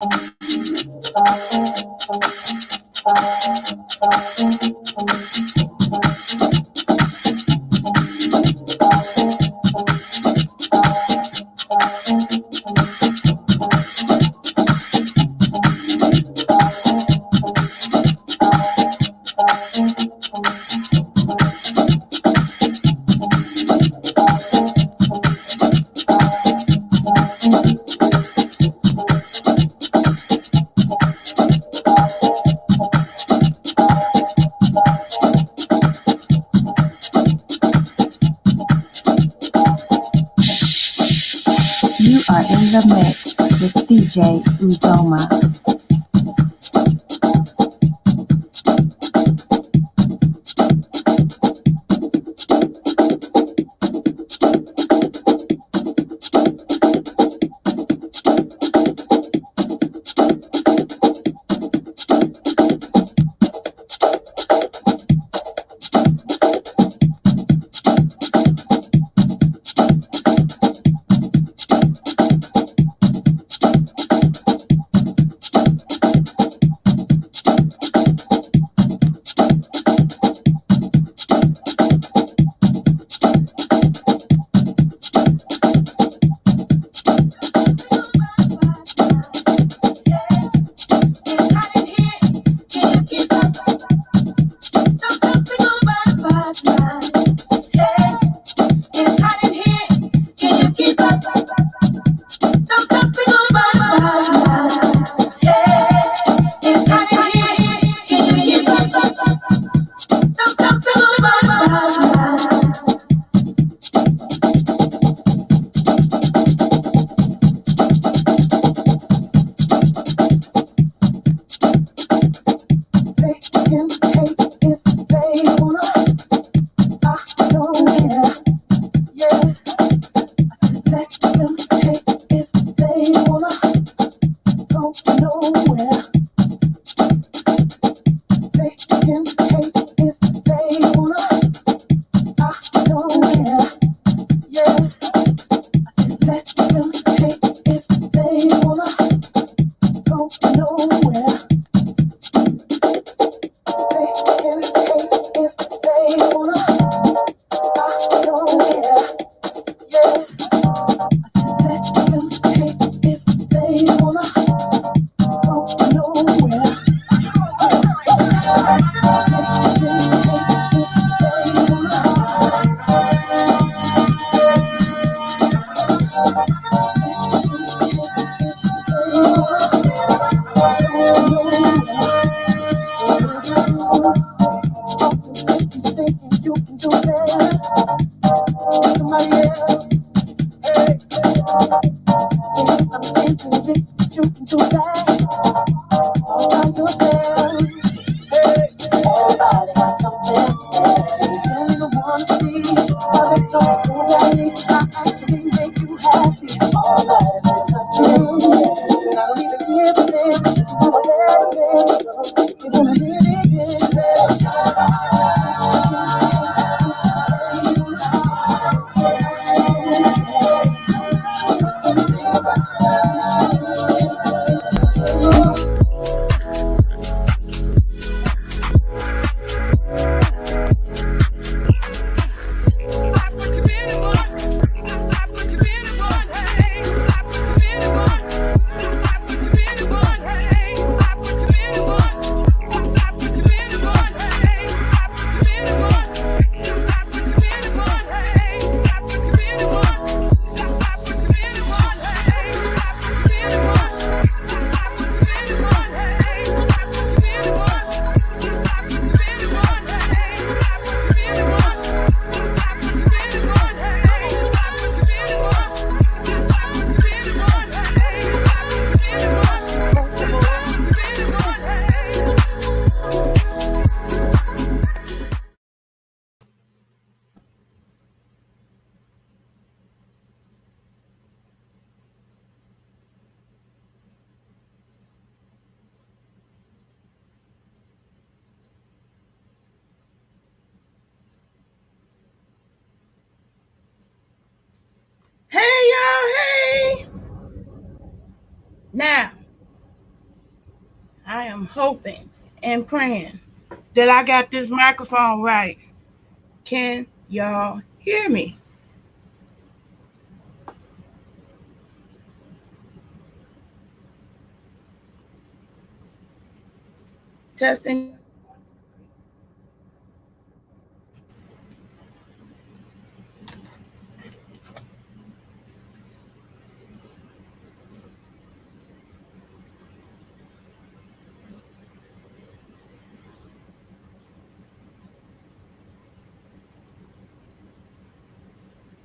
You are in the mix with DJ Uzoma. Hey, y'all, hey. Now, I am hoping and praying that I got this microphone right. Can y'all hear me? Testing.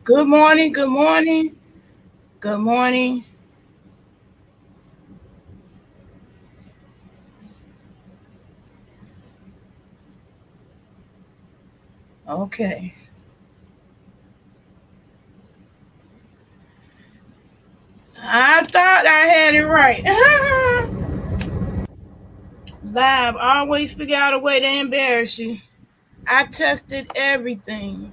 Good morning, good morning, good morning. Okay. I thought I had it right. Live, I always figure out a way to embarrass you. I tested everything.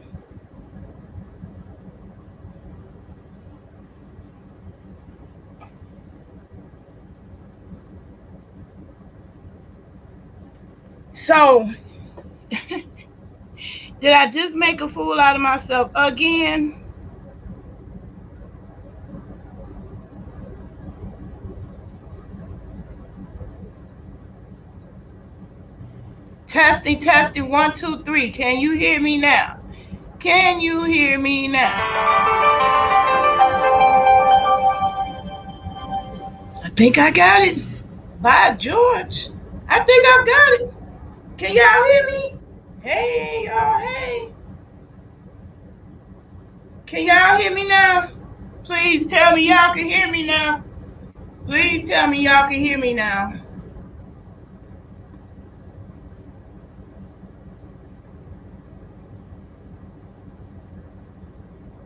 So, did I just make a fool out of myself again? Testing, testing, one, two, three. Can you hear me now? Can you hear me now? I think I got it. By George. I think I've got it. Can y'all hear me? Hey, y'all, hey. Can y'all hear me now? Please tell me y'all can hear me now. Please tell me y'all can hear me now.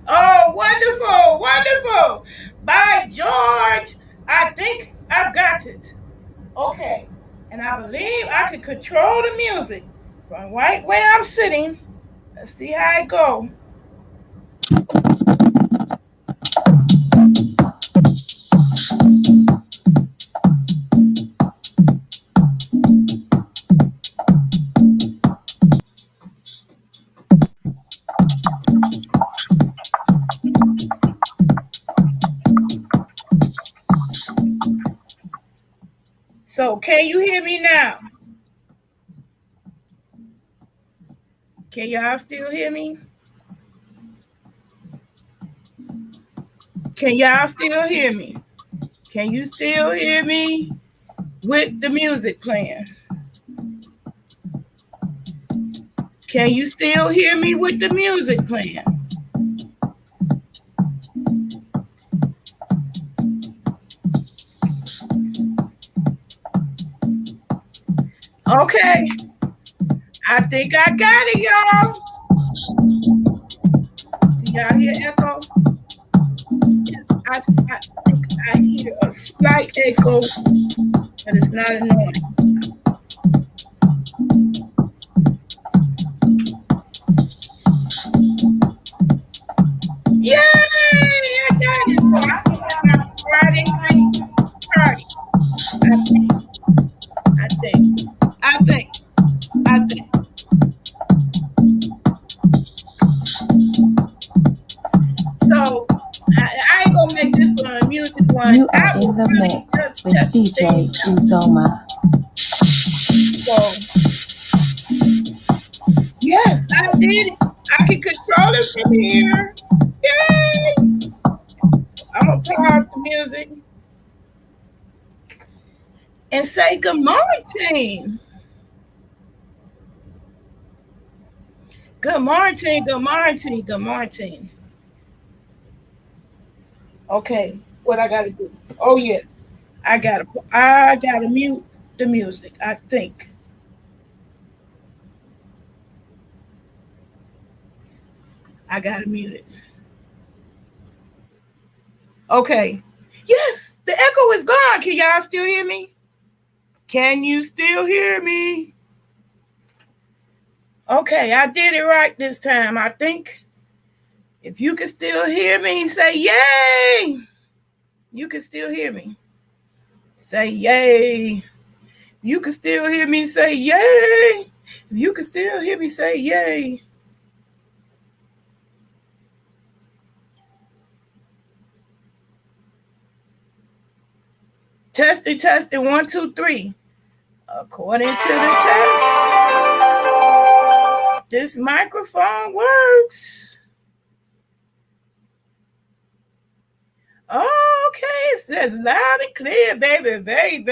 Oh, wonderful, wonderful. By George, I think I've got it. Okay. And I believe I can control the music from right where I'm sitting. Let's see how it go. So can you hear me now? Can y'all still hear me? Can y'all still hear me? Can you still hear me with the music playing? Can you still hear me with the music playing? Okay, I think I got it, y'all. Do y'all hear echo? Yes, I think I hear a slight echo, but it's not annoying. Yay! I got it. So I can have my Friday night party. I think. I think. I think. So I ain't gonna make this one a music one. You are in the mix with DJ Uzoma. So yes, I did it. I can control it from here. Yay! So I'm gonna pause the music and say good morning. Good morning, good morning, good morning. Okay, what I gotta do? Oh yeah, I gotta mute the music. I think I gotta mute it. Okay. Yes, the echo is gone. Can y'all still hear me? Can you still hear me? Okay, I did it right this time, I think. If you can still hear me, say yay. You can still hear me. Say yay. You can still hear me say yay. If you can still hear me say yay. Testing, 1, 2, 3. According to the test, this microphone works. Okay, it says loud and clear, baby.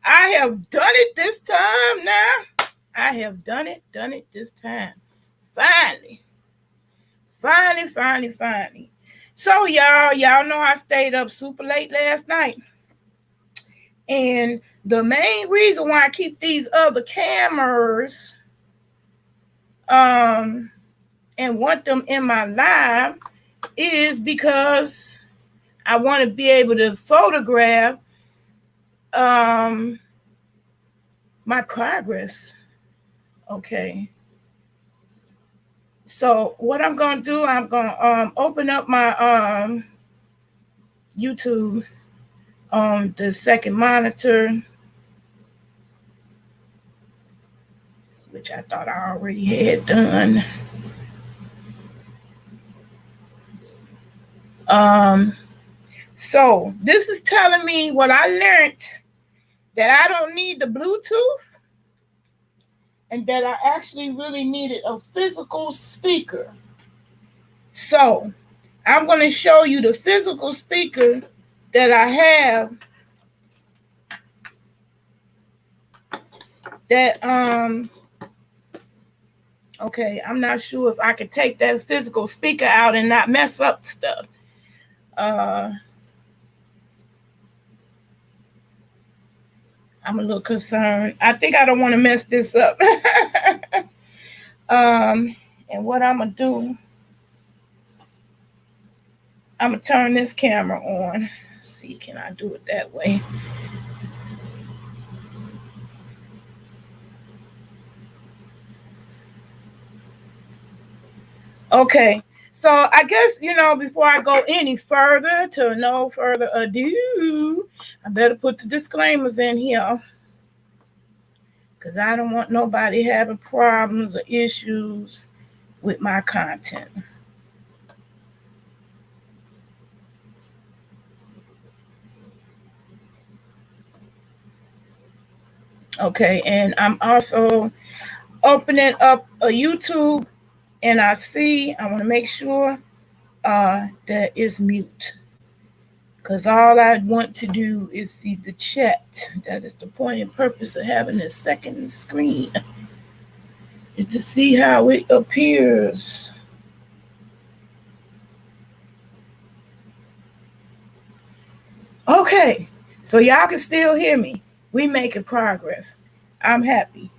I have done it this time now. I have done it this time. Finally. So y'all know I stayed up super late last night. And the main reason why I keep these other cameras and want them in my live is because I want to be able to photograph my progress. Okay. So what I'm going to do, I'm going to open up my YouTube on the second monitor, which I thought I already had done. So this is telling me what I learned, that I don't need the Bluetooth and that I actually really needed a physical speaker. So I'm going to show you the physical speaker that I have that, okay, I'm not sure if I could take that physical speaker out and not mess up stuff. I'm a little concerned. I think I don't want to mess this up. And what I'm going to do, I'm going to turn this camera on. See, can I do it that way? Okay. So I guess, before I go any further, to no further ado, I better put the disclaimers in here, because I don't want nobody having problems or issues with my content. Okay, and I'm also opening up a YouTube, and I want to make sure that it's mute, because all I want to do is see the chat. That is the point and purpose of having a second screen, is to see how it appears. Okay, so y'all can still hear me. We making progress. I'm happy.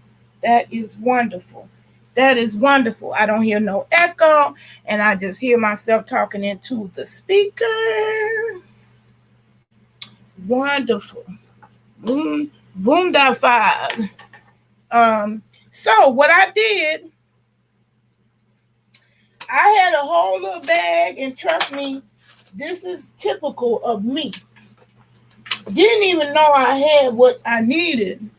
That is wonderful. I don't hear no echo, and I just hear myself talking into the speaker. Wonderful. Wunderful. So what I did, I had a whole little bag, and trust me, this is typical of me. Didn't even know I had what I needed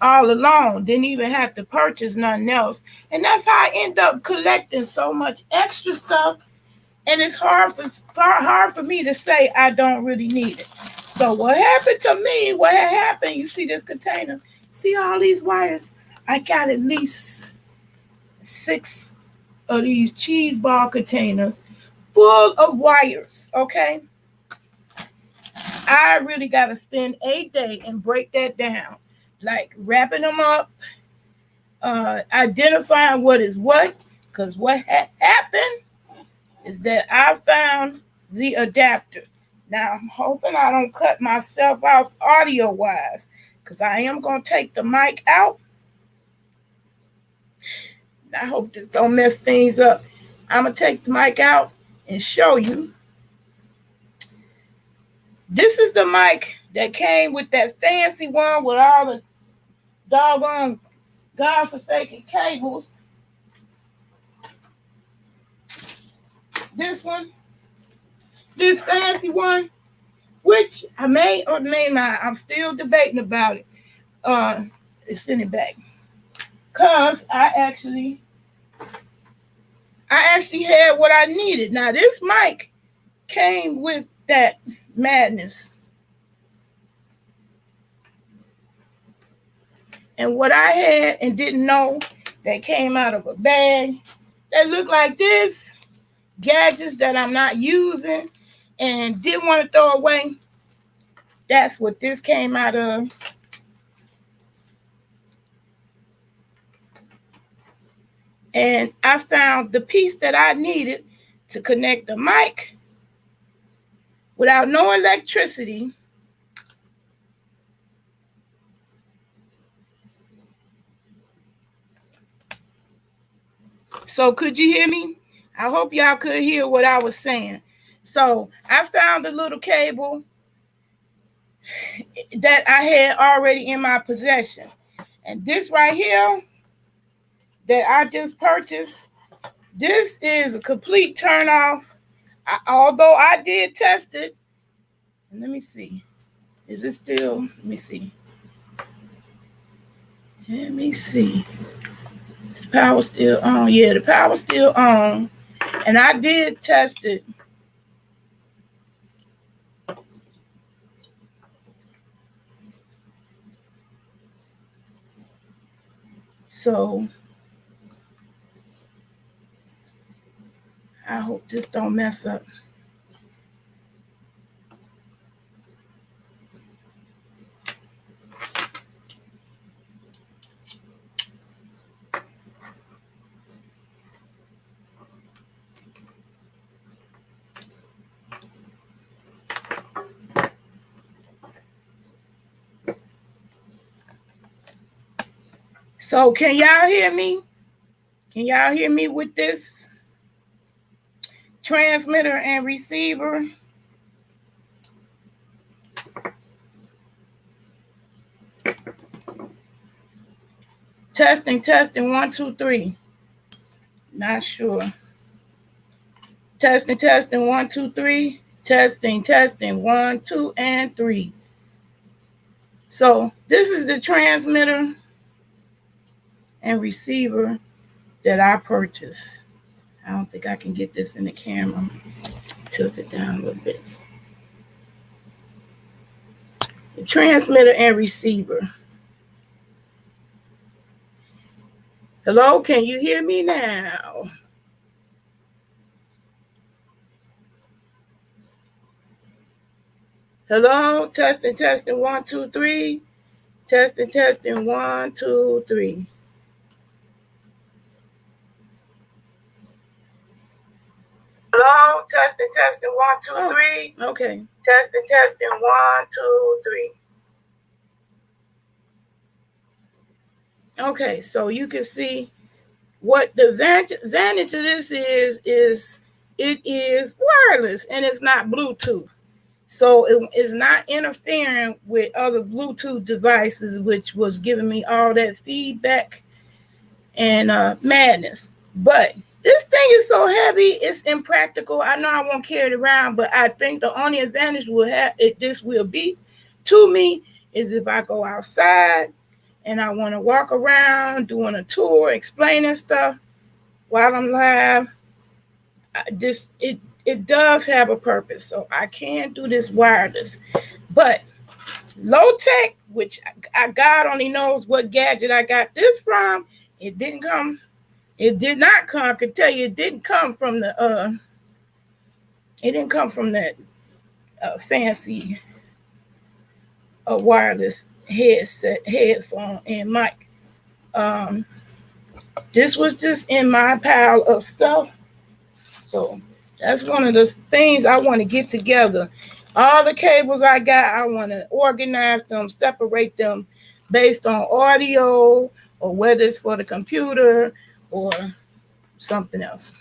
all along. Didn't even have to purchase nothing else. And that's how I end up collecting so much extra stuff. And it's hard for me to say I don't really need it. So what happened to me, you see this container? See all these wires? I got at least 6 of these cheese ball containers full of wires, okay? I really got to spend a day and break that down, like wrapping them up, identifying what is what, because what happened is that I found the adapter. Now, I'm hoping I don't cut myself out audio-wise, because I am going to take the mic out. I hope this don't mess things up. I'm going to take the mic out and show you. This is the mic that came with that fancy one with all the doggone godforsaken cables. This one, this fancy one, which I may or may not, I'm still debating about it. Send it back. Cause I actually had what I needed. Now this mic came with that madness. And what I had and didn't know that came out of a bag that looked like this, gadgets that I'm not using and didn't want to throw away. That's what this came out of. And I found the piece that I needed to connect the mic without no electricity. So could you hear me? I hope y'all could hear what I was saying. So I found a little cable that I had already in my possession. And this right here that I just purchased, this is a complete turnoff. Although I did test it. Let me see. Is it still? Let me see. Let me see. Is power still on? Yeah, the power's still on. And I did test it. So I hope this don't mess up. So can y'all hear me? Can y'all hear me with this transmitter and receiver? Testing, 1, 2, 3. Not sure. Testing, 1, 2, 3. Testing, 1, 2, and 3. So this is the transmitter and receiver that I purchased. I don't think I can get this in the camera. Tilt it down a little bit. The transmitter and receiver. Hello, can you hear me now? Hello, testing, 1, 2, 3. Testing, 1, 2, 3. Hello, testing, 1, 2, 3. Okay. Testing, 1, 2, 3. Okay, so you can see what the advantage of this is it is wireless and it's not Bluetooth. So it is not interfering with other Bluetooth devices, which was giving me all that feedback and madness. But this thing is so heavy, it's impractical. I know I won't carry it around, but I think the only advantage this will be to me is if I go outside and I want to walk around doing a tour, explaining stuff while I'm live. It does have a purpose, so I can do this wireless. But low tech, which God only knows what gadget I got this from, it did not come. I could tell you it didn't come from that fancy wireless headphone and mic. This was just in my pile of stuff. So that's one of the things I want to get together. All the cables I got, I want to organize them, separate them based on audio or whether it's for the computer or something else.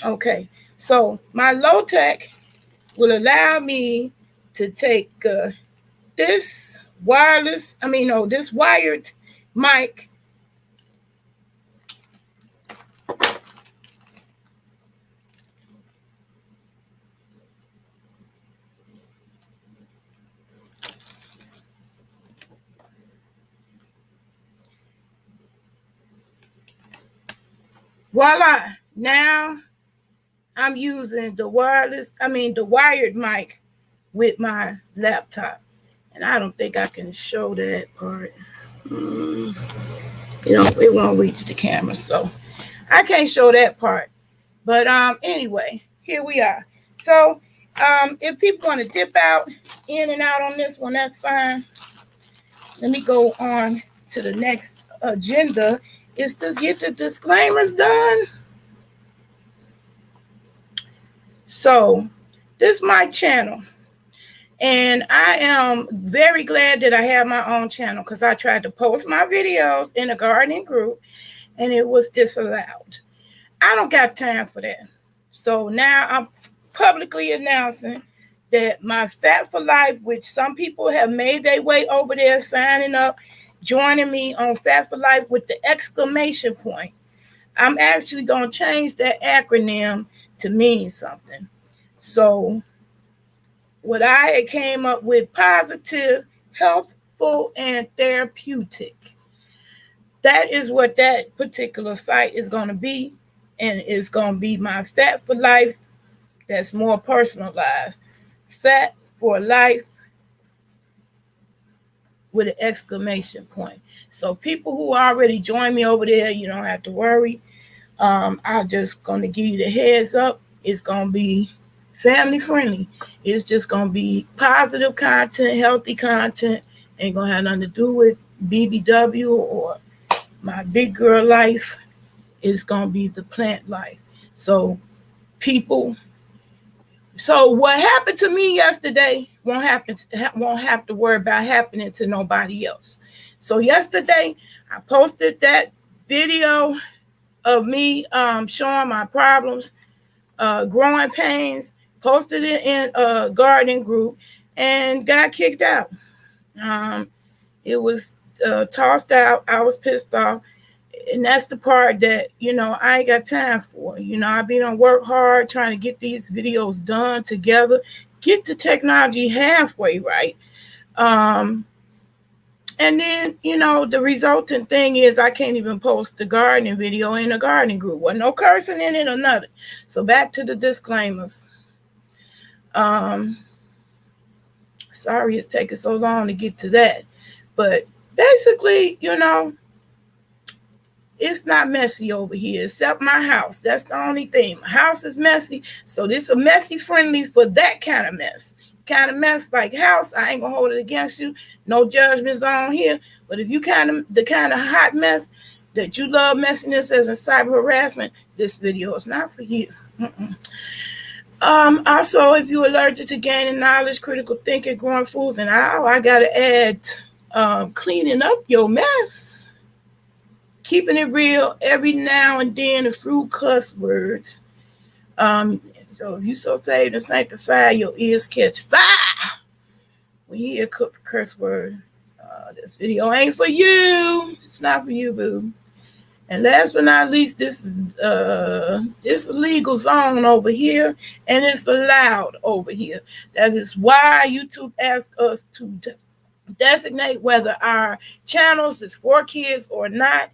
Okay, so my low tech will allow me to take this wired mic Voila. Now I'm using the wired mic with my laptop. And I don't think I can show that part. It won't reach the camera, so I can't show that part. But anyway, here we are. So if people want to dip out, in and out on this one, that's fine. Let me go on to the next agenda, is to get the disclaimers done. So this is my channel. And I am very glad that I have my own channel, because I tried to post my videos in a gardening group and it was disallowed. I don't got time for that. So now I'm publicly announcing that my Fat for Life, which some people have made their way over there, signing up, joining me on Fat for Life with the exclamation point, I'm actually going to change that acronym to mean something. So what I came up with, positive, healthful, and therapeutic. That is what that particular site is going to be. And it's going to be my Fat for Life that's more personalized. Fat for Life with an exclamation point. So people who already joined me over there, you don't have to worry. I'm just going to give you the heads up. It's going to be family friendly. It's just going to be positive content, healthy content. Ain't going to have nothing to do with BBW or my big girl life. It's going to be the plant life. So what happened to me yesterday won't have to worry about happening to nobody else. So yesterday I posted that video of me showing my problems, growing pains, posted it in a gardening group, and got kicked out. It was tossed out. I was pissed off. And that's the part that, I ain't got time for. I've been on work hard trying to get these videos done together, get the technology halfway right. And then, the resultant thing is I can't even post the gardening video in a gardening group. Wasn't no cursing in it or nothing. So back to the disclaimers. Sorry it's taking so long to get to that. But basically, it's not messy over here, except my house. That's the only thing. My house is messy, so this is messy friendly for that kind of mess. Kind of mess like house, I ain't gonna hold it against you. No judgments on here. But if you the kind of hot mess that you love messiness as a cyber harassment, this video is not for you. Also, if you're allergic to gaining knowledge, critical thinking, growing foods, and I gotta add cleaning up your mess. Keeping it real, every now and then a few cuss words. So if you so saved and sanctified, your ears catch fire when you hear a curse word. This video ain't for you. It's not for you, boo. And last but not least, this is it's a legal zone over here, and it's allowed over here. That is why YouTube asked us to designate whether our channels is for kids or not.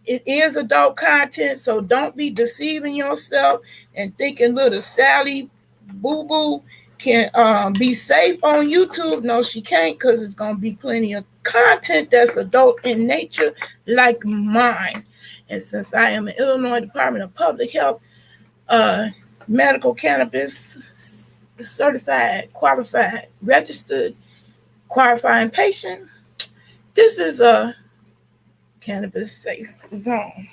It is adult content, so don't be deceiving yourself and thinking little Sally Boo Boo can be safe on YouTube. No, she can't, because it's going to be plenty of content that's adult in nature, like mine. And since I am an Illinois Department of Public Health medical cannabis certified, qualified, registered, qualifying patient, this is a cannabis safe zone.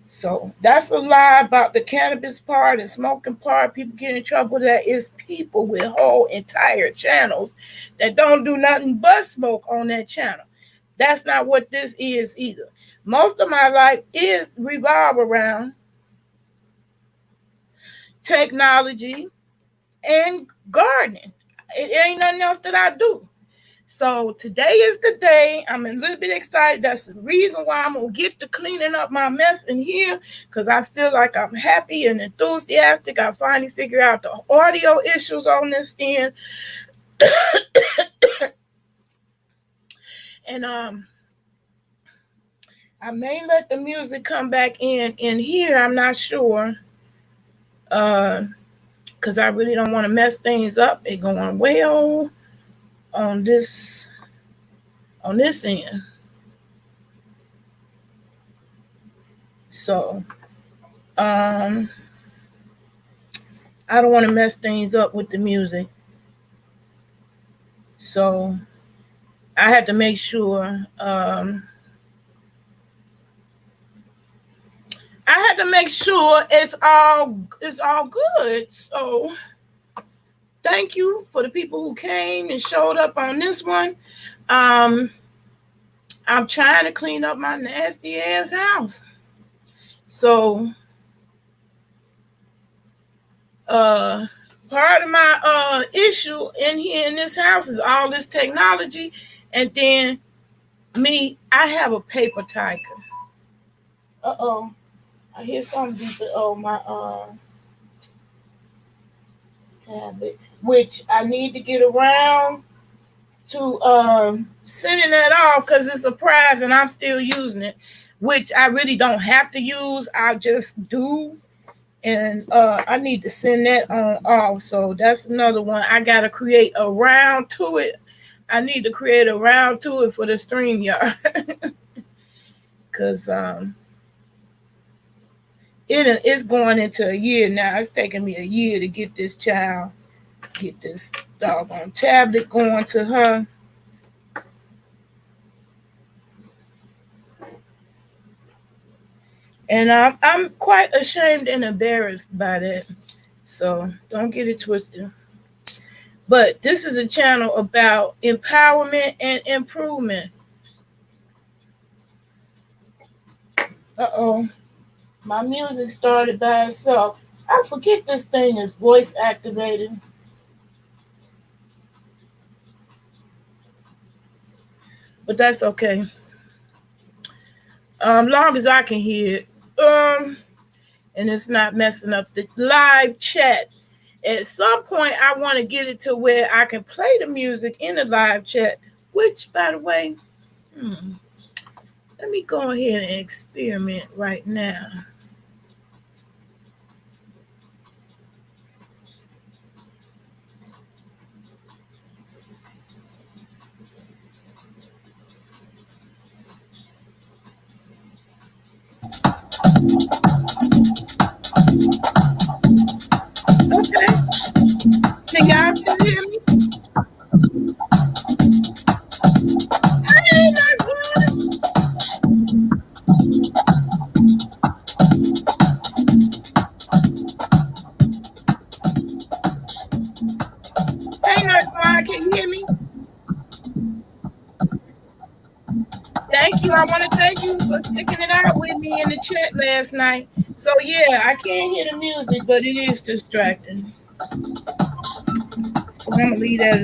So that's a lie about the cannabis part and smoking part. People get in trouble with that. It's people with whole entire channels that don't do nothing but smoke on that channel. That's not what this is either. Most of my life is revolve around technology and gardening. It ain't nothing else that I do. So today is the day. I'm a little bit excited. That's the reason why I'm going to get to cleaning up my mess in here, because I feel like I'm happy and enthusiastic. I finally figured out the audio issues on this end. And I may let the music come back in here. I'm not sure. Because I really don't want to mess things up. It going well on this end. So I don't want to mess things up with the music. So I had to make sure it's all good. So thank you for the people who came and showed up on this one. I'm trying to clean up my nasty ass house. So part of my issue in here in this house is all this technology, and then I have a paper tiger. I hear something beeping. Oh, my tablet, which I need to get around to sending that off because it's a prize and I'm still using it, which I really don't have to use. I just do. And I need to send that on off. So that's another one. I got to create a round to it. I need to create a round to it for the StreamYard. Because it's going into a year now. It's taking me a year to get this doggone tablet going to her. And I'm quite ashamed and embarrassed by that. So don't get it twisted. But this is a channel about empowerment and improvement. My music started by itself. I forget this thing is voice activated. But that's okay. Long as I can hear it. And it's not messing up the live chat. At some point, I want to get it to where I can play the music in the live chat, which, by the way, let me go ahead and experiment right now. Okay. Can y'all still hear me? Hey, nice one. Hey, nice one. Can you hear me? Thank you. I want to thank you for sticking it out with me in the chat last night. So, yeah, I can't hear the music, but it is distracting. So I'm going to leave that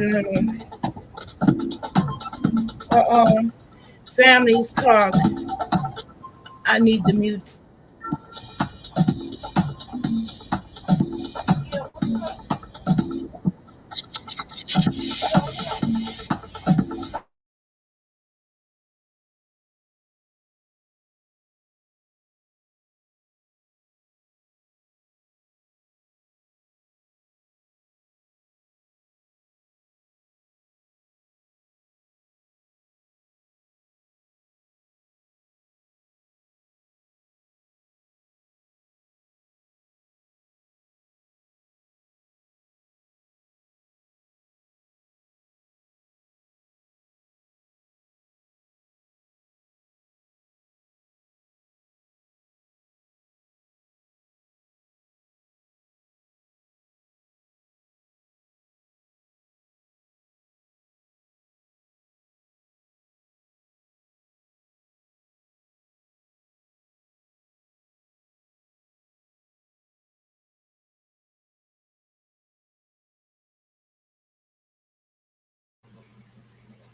alone. Family's calling. I need to mute.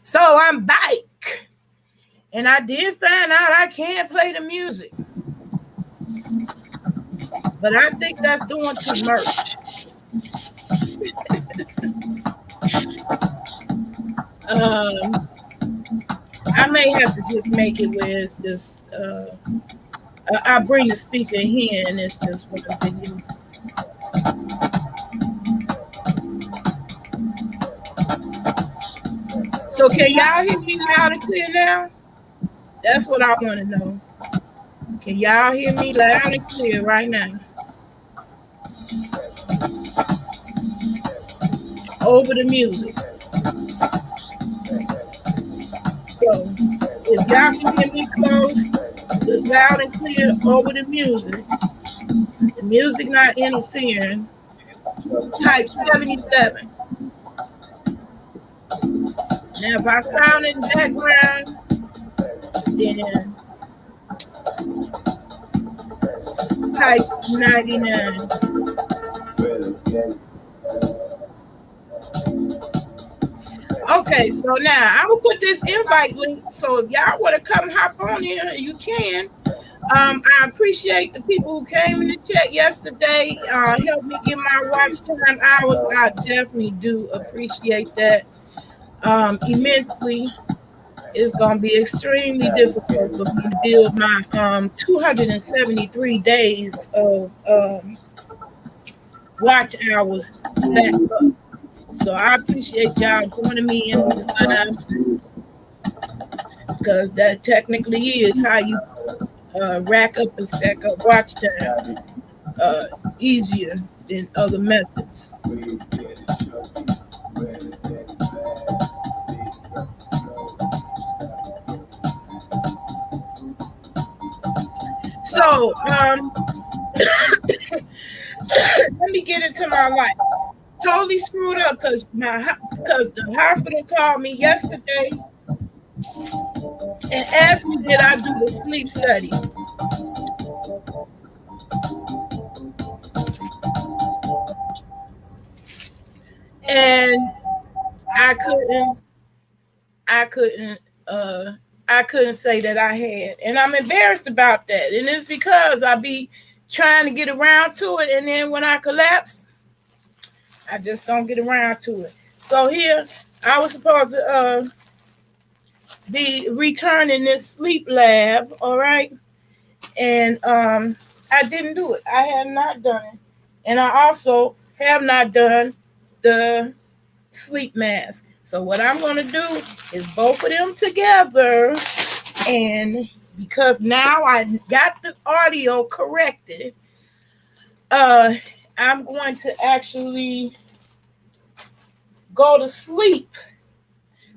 So I'm back. And I did find out I can't play the music. But I think that's doing too much. I may may have to just make it where it's just I bring the speaker here and it's just one video. So can y'all hear me loud and clear now? That's what I want to know. Can y'all hear me loud and clear right now? Over the music. So if y'all can hear me close, loud and clear over the music not interfering, type 77. Now if I sound in the background, then type 99. Okay, so now I'm gonna put this invite link. So if y'all want to come hop on here, you can. I appreciate the people who came in the chat yesterday, helped me get my watch time hours. I definitely do appreciate that immensely. It's gonna be extremely difficult for me to build my 273 days of watch hours back up. So I appreciate y'all joining me in this because that technically is how you rack up and stack up watch time easier than other methods. So let me get into my life. Totally screwed up because the hospital called me yesterday and asked me did I do the sleep study. And I couldn't say that I had, and I'm embarrassed about that. And it's because I be trying to get around to it, and then when I collapse, I just don't get around to it. So here I was supposed to be returning this sleep lab, all right, and I didn't do it. I had not done it, and I also have not done the sleep mask. So what I'm going to do is both of them together, and because now I got the audio corrected, I'm going to actually go to sleep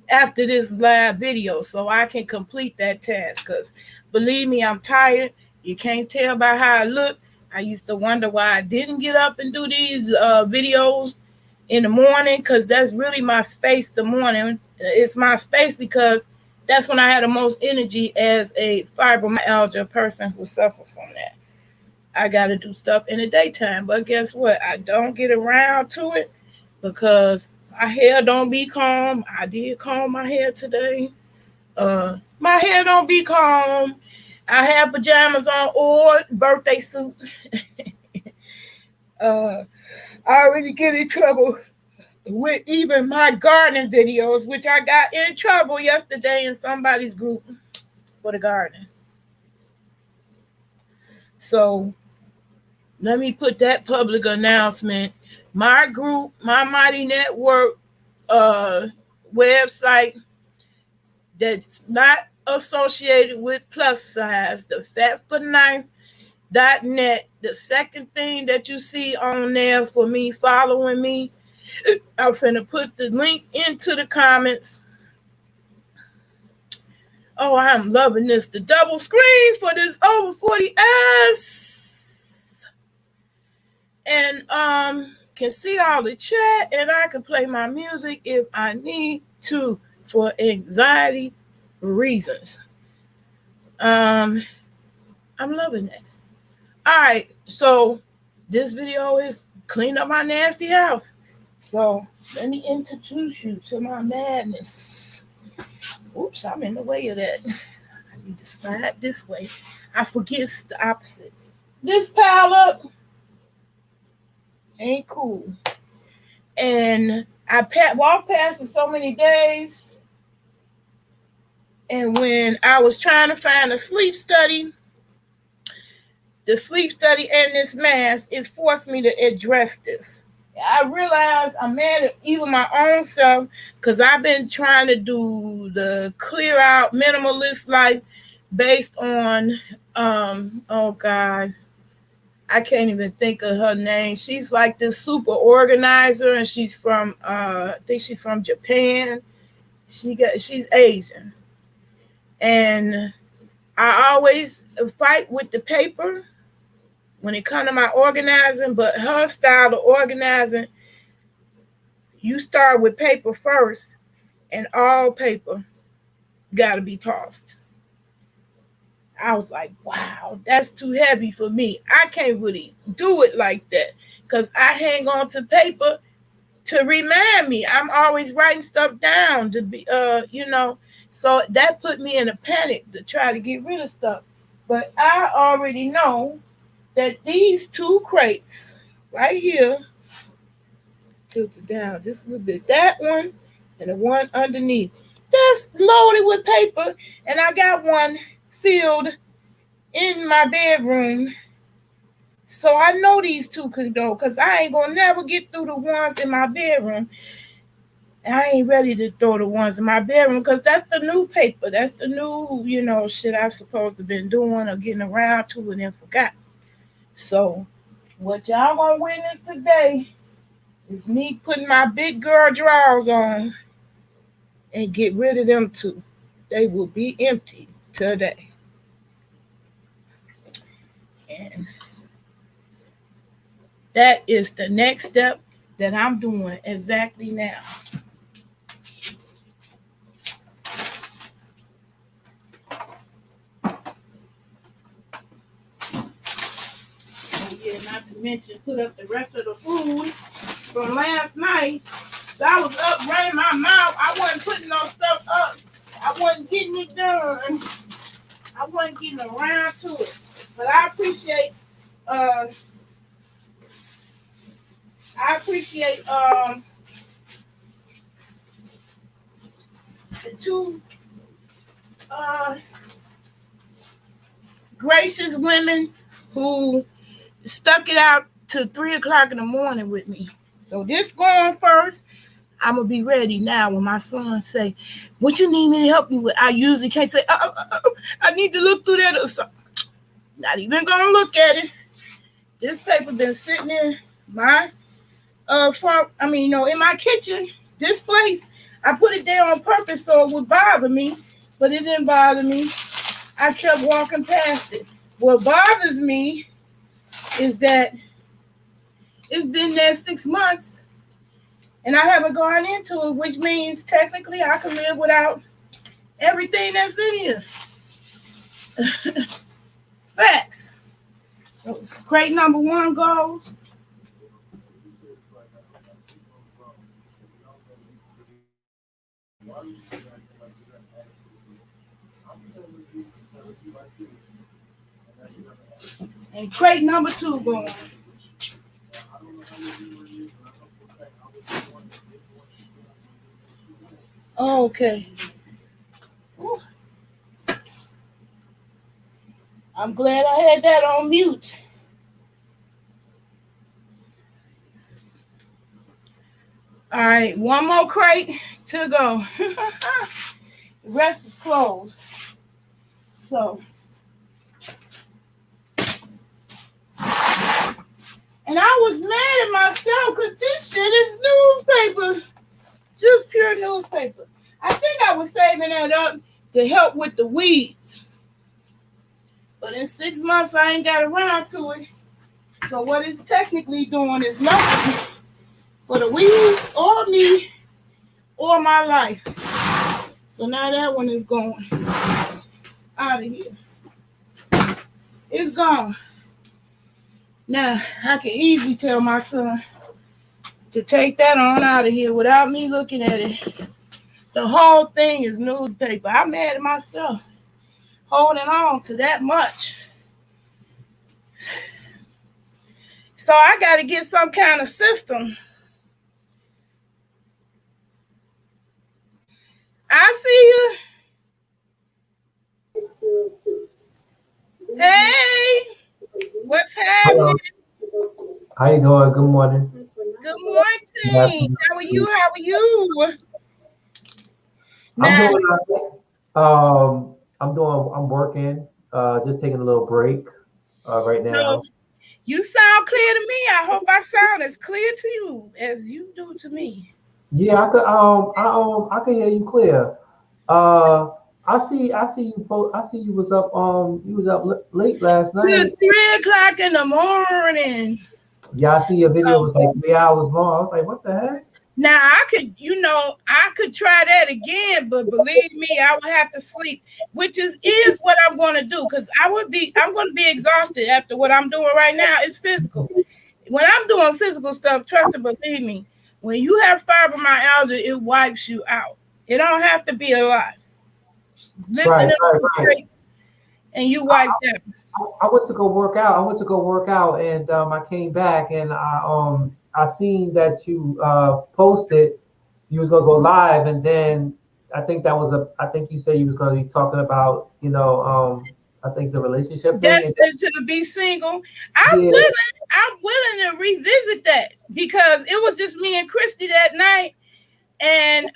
after this live video so I can complete that task, because believe me, I'm tired. You can't tell by how I look. I used to wonder why I didn't get up and do these videos in the morning, because that's really my space. The morning, it's my space because that's when I had the most energy as a fibromyalgia person who suffers from that. I got to do stuff in the daytime, but guess what? I don't get around to it because my hair don't be calm. I did comb my hair today. My hair don't be calm. I have pajamas on or birthday suit. I already get in trouble with even my gardening videos, which I got in trouble yesterday in somebody's group for the garden. So let me put that public announcement. My group, my Mighty Network website that's not associated with plus size, the fatforknife.net. The second thing that you see on there for me following me, I'm finna put the link into the comments. Oh, I'm loving this. The double screen for this over 40S. And can see all the chat, and I can play my music if I need to for anxiety reasons. I'm loving it. All right, so this video is clean up my nasty house. So let me introduce you to my madness. Oops, I'm in the way of that. I need to slide this way. I forget it's the opposite. This pile up ain't cool. And I walked past it so many days, And when I was trying to find a sleep study, the sleep study and this mask, it forced me to address this. I realized I'm mad at even my own self because I've been trying to do the clear out minimalist life based on, oh God, I can't even think of her name. She's like this super organizer, and she's from, I think she's from Japan. She's Asian, and I always fight with the paper when it comes to my organizing, but her style of organizing, you start with paper first, and all paper got to be tossed. I was like, wow, that's too heavy for me. I can't really do it like that because I hang on to paper to remind me. I'm always writing stuff down to be, so that put me in a panic to try to get rid of stuff. But I already know that these two crates right here, tilted down just a little bit, that one and the one underneath, that's loaded with paper, and I got one filled in my bedroom. So I know these two can go because I ain't gonna never get through the ones in my bedroom. And I ain't ready to throw the ones in my bedroom because that's the new paper. That's the new, shit I supposed to been doing or getting around to and then forgot. So what y'all gonna witness today is me putting my big girl drawers on and get rid of them too. They will be empty today. And that is the next step that I'm doing exactly now. Oh yeah, not to mention put up the rest of the food from last night. So I was up running my mouth. I wasn't putting no stuff up. I wasn't getting it done. I wasn't getting around to it. But I appreciate the two gracious women who stuck it out to 3:00 in the morning with me. So this going first. I'm gonna be ready now when my son say, "What you need me to help you with?" I usually can't say, "I need to look through that." Or something. Not even gonna look at it. This paper been sitting in my in my kitchen. This place, I put it there on purpose so it would bother me, but it didn't bother me. I kept walking past it. What bothers me is that it's been there 6 months and I haven't gone into it, which means technically I can live without everything that's in here. Facts. So crate number 1 goes. And crate number 2 going. Okay. Ooh. I'm glad I had that on mute. All right, 1 more crate to go. The rest is closed. So, and I was mad at myself because this shit is newspaper. Just pure newspaper. I think I was saving that up to help with the weeds. But in 6 months, I ain't got around to it. So what it's technically doing is nothing for the weeds or me or my life. So now that one is going out of here. It's gone. Now, I can easily tell my son to take that on out of here without me looking at it. The whole thing is newspaper. I'm mad at myself holding on to that much. So I got to get some kind of system. I see you. How you doing? Good morning. Good Good morning. afternoon. How are you? How are you? I'm Now, doing all right. I'm working. Just taking a little break right so now. you sound clear to me. I hope I sound as clear to you as you do to me. Yeah, I can hear you clear. Uh, I see you was up late last Till night. 3 o'clock in the morning. Yeah, I see your video Oh, was like 3 hours long. I was like, what the heck? now I could try that again, but believe me, I would have to sleep, which is what I'm going to do because I'm going to be exhausted after what I'm doing right now. It's physical. When I'm doing physical stuff, trust and believe me, when you have fibromyalgia, it wipes you out. It don't have to be a lot. Lifting Right, it right, up right. straight and you wipe that. I went to go work out. I went to go work out, and I came back, and I seen that you posted you was gonna go live, and then I think you said you was gonna be talking about I think the relationship thing, That's and to be single. yeah, I'm willing to revisit that because it was just me and Christy that night, and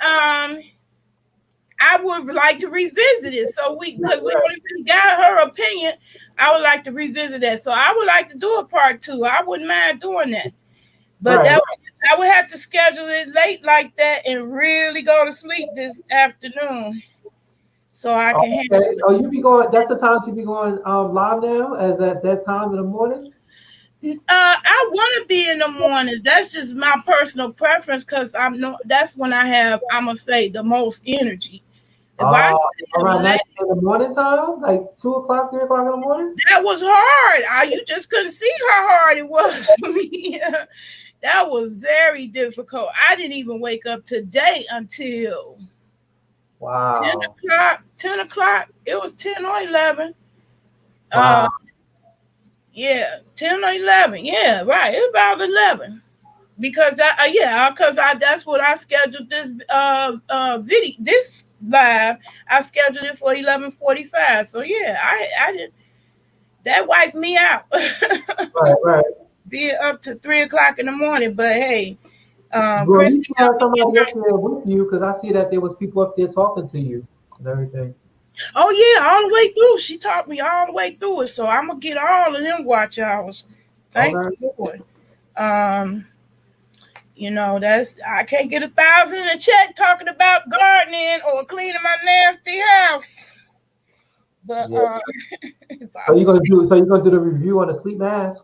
I would like to revisit it. So because we right, don't even got her opinion, I would like to revisit that. So I would like to do a part two. I wouldn't mind doing that. But right, right. I would have to schedule it late like that and really go to sleep this afternoon so I can handle Okay. Oh, you be going. That's the time you be going live now, as at that time in the morning. it. I want to be in the mornings. That's just my personal preference because I'm no. That's when I'm gonna say the most energy. If I Uh, stay Around late, that in the morning time, like 2 o'clock, 3 o'clock in the morning. that was hard. You just couldn't see how hard it was for me. That was very difficult. I didn't even wake up today until ten Wow, o'clock. 10 o'clock. It was 10 or 11. Uh, wow. yeah, 10 or 11. Yeah, right. It's about 11 because that's what I scheduled this video this live. I scheduled it for 11:45. So yeah, I did that wiped me out. Right, right. Being up to 3 o'clock in the morning, but hey, Well, you Christy should have helped me get somebody my. up there with you because I see that there was people up there talking to you and everything. Oh yeah, all the way through. She taught me all the way through it, so I'm gonna get all of them watch hours. Thank Okay. the Lord. Um, that's I can't get 1,000 in a check talking about gardening or cleaning my nasty house. But Yeah. if I was So you're gonna do the review on the sleep mask?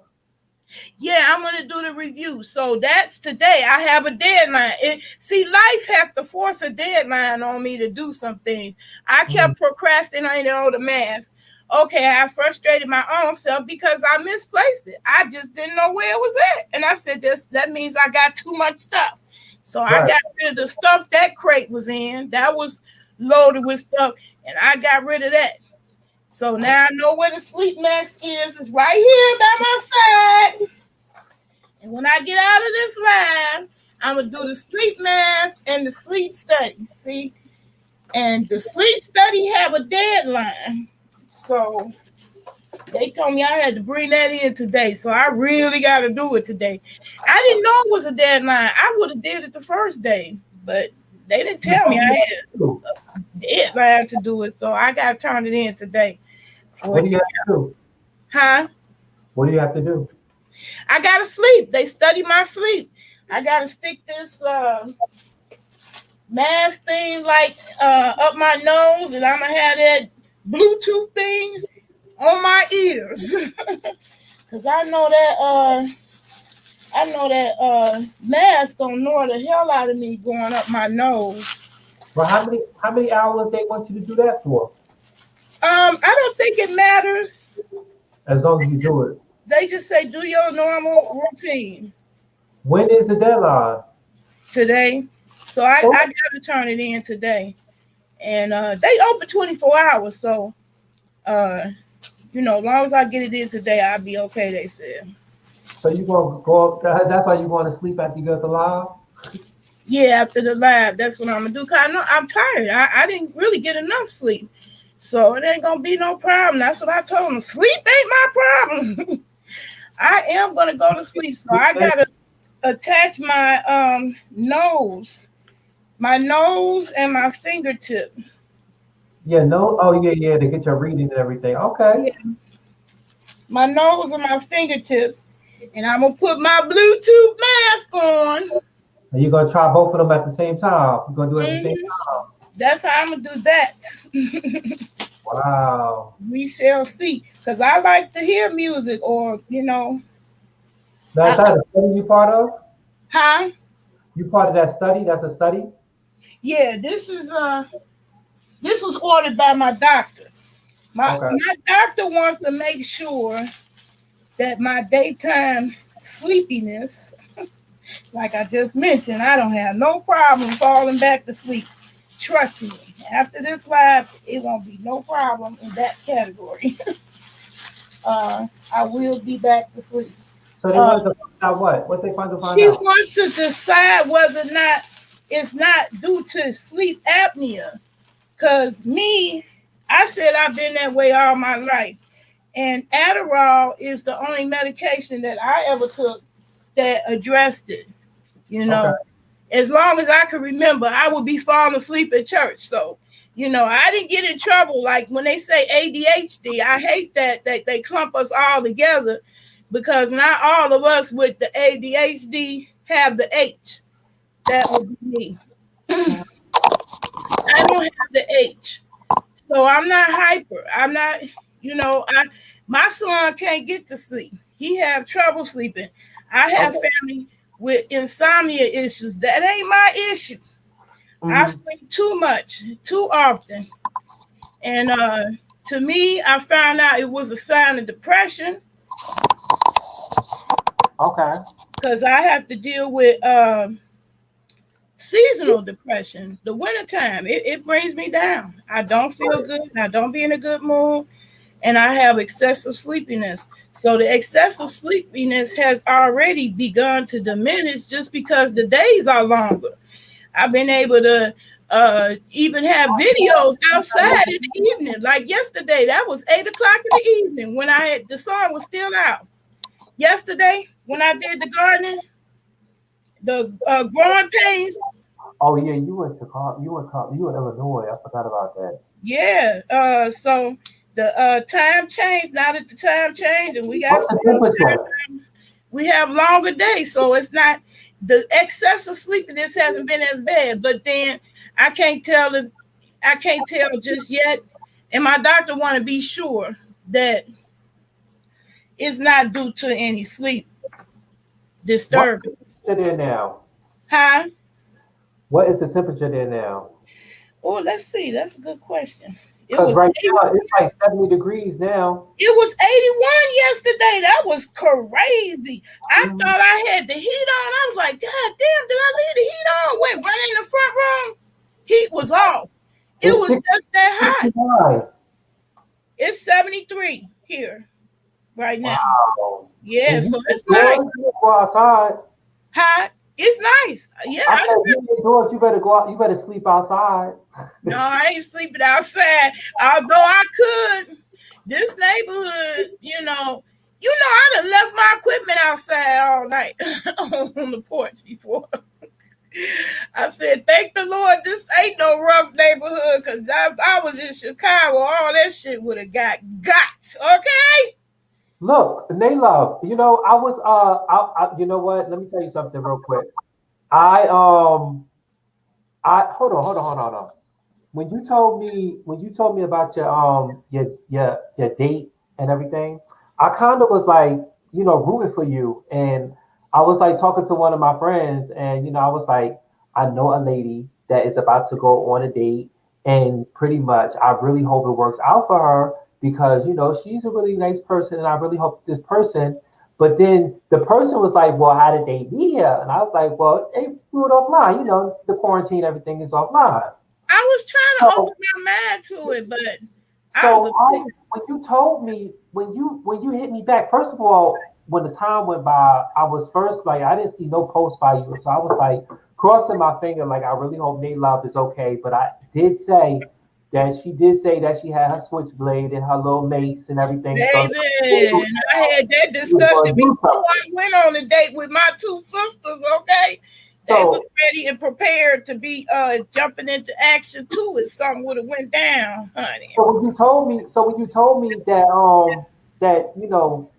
Yeah, I'm gonna do the review. So that's today. I have a deadline. See, life have to force a deadline on me to do something. I Mhm. kept procrastinating on the mask. Okay, I frustrated my own self because I misplaced it. I just didn't know where it was at. And I said, that means I got too much stuff. So I Right. got rid of the stuff that crate was in. That was loaded with stuff. And I got rid of that. So now I know where the sleep mask is. It's right here by my side. And when I get out of this line, I'm gonna do the sleep mask and the sleep study. See, and the sleep study have a deadline, so they told me I had to bring that in today. So I really got to do it today. I didn't know it was a deadline. I would have did it the first day, but they didn't tell me I had a deadline to do it. So I got to turn it in today for What it do to you have count. to do? Huh? What do you have to do? I gotta sleep. They study my sleep. I gotta stick this mask thing like up my nose, and I'm gonna have that Bluetooth thing on my ears, cause I know that mask gonna gnaw the hell out of me going up my nose. Well, how many hours they want you to do that for? I don't think it matters. As long as you do it. They just say do your normal routine When is the deadline? today. So I Oh, gotta turn it in today. And they open 24 hours. So uh, as long as I get it in today, I'll be okay, they said. so you gonna go? That's why you want to sleep after you get the live? Yeah, after the lab, that's what I'm gonna do. Cause I know I'm tired. I didn't really get enough sleep. So it ain't gonna be no problem. That's what I told them. Sleep ain't my problem. I am gonna go to sleep, so I gotta attach my nose and my fingertip. Yeah, no. Oh, yeah, yeah. To get your reading and everything. Okay. Yeah, my nose and my fingertips, and I'm gonna put my Bluetooth mask on. And you're gonna try both of them at the same time. You're gonna do it at the same Mhm. time. That's how I'm gonna do that. Wow. We shall see. Cause I like to hear music, or Now, is I, that a study you part of? huh? You part of that study? That's a study? Yeah, this was ordered by my doctor. My Okay. my doctor wants to make sure that my daytime sleepiness, like I just mentioned, I don't have no problem falling back to sleep. Trust me, after this live, it won't be no problem in that category. I will be back to sleep. So they Uh, wanted to find out what? What they find to find she out? wants to decide whether or not it's not due to sleep apnea. Cause me, I said I've been that way all my life. And Adderall is the only medication that I ever took that addressed it. You Okay. know, as long as I can remember, I would be falling asleep at church. So, I didn't get in trouble. Like when they say ADHD, I hate that they clump us all together because not all of us with the ADHD have the H. That would be me. I don't have the H. So I'm not hyper. I'm not, I my son can't get to sleep. He have trouble sleeping. I have Okay. family with insomnia issues. That ain't my issue. I Mhm. sleep too much, too often. And to me, I found out it was a sign of depression Okay. because I have to deal with seasonal depression. The wintertime, it brings me down. I don't feel good. I don't be in a good mood. And I have excessive sleepiness. So the excessive sleepiness has already begun to diminish just because the days are longer. I've been able to even have videos outside in the evening. Like yesterday, that was 8 o'clock in the evening when the sun was still out. Yesterday, when I did the gardening, the growing pains, Oh yeah, you went to you in Illinois. I forgot about that. yeah. So the time changed. Now that the time changed, and we got What's the temperature? we have longer days, so it's not the excessive sleepiness hasn't been as bad. But then I can't tell if I can't tell just yet, and my doctor want to be sure that it's not due to any sleep What's disturbance. the temperature there now? Huh? What is the temperature there now? Oh, let's see. That's a good question. It Because was right 80, now it's like 70 degrees now. it was 81 yesterday. That was crazy. I Mhm. thought I had the heat on. I was like, God damn, did I leave the heat on? Went running in the front room. Heat was off. It It's was just that hot. 69. It's 73 here right now. Wow. Yeah, And you so it's nice. indoors, you go outside. Hot. It's nice. Yeah, I said you indoors, you better go out, you better sleep outside. no, I ain't sleeping outside. Although I could. This neighborhood, I done left my equipment outside all night on the porch before. I said, thank the Lord, this ain't no rough neighborhood, because I was in Chicago, all that shit would have got. Okay? Look, Nalove, I was you know what? Let me tell you something real quick. I hold on. When you told me about your date and everything, I kind of was like, rooting for you. And I was like talking to one of my friends, and I was like, I know a lady that is about to go on a date, and pretty much I really hope it works out for her because she's a really nice person, and I really hope this person. But then the person was like, "Well, how did they meet here?" And I was like, "Well, they do it offline. The quarantine, everything is offline." I was trying to So, open my mind to it, but I was so a when you told me when you hit me back, first of all, when the time went by, I was first like I didn't see no post by you, so I was like crossing my finger like I really hope Nate Love is okay. But I did say that she did say that she had her switchblade and her little mace and everything. Baby, and I had that discussion before I went on a date with my two sisters, okay? They was ready and prepared to be jumping into action too if something would have went down, honey. So when you told me that that you know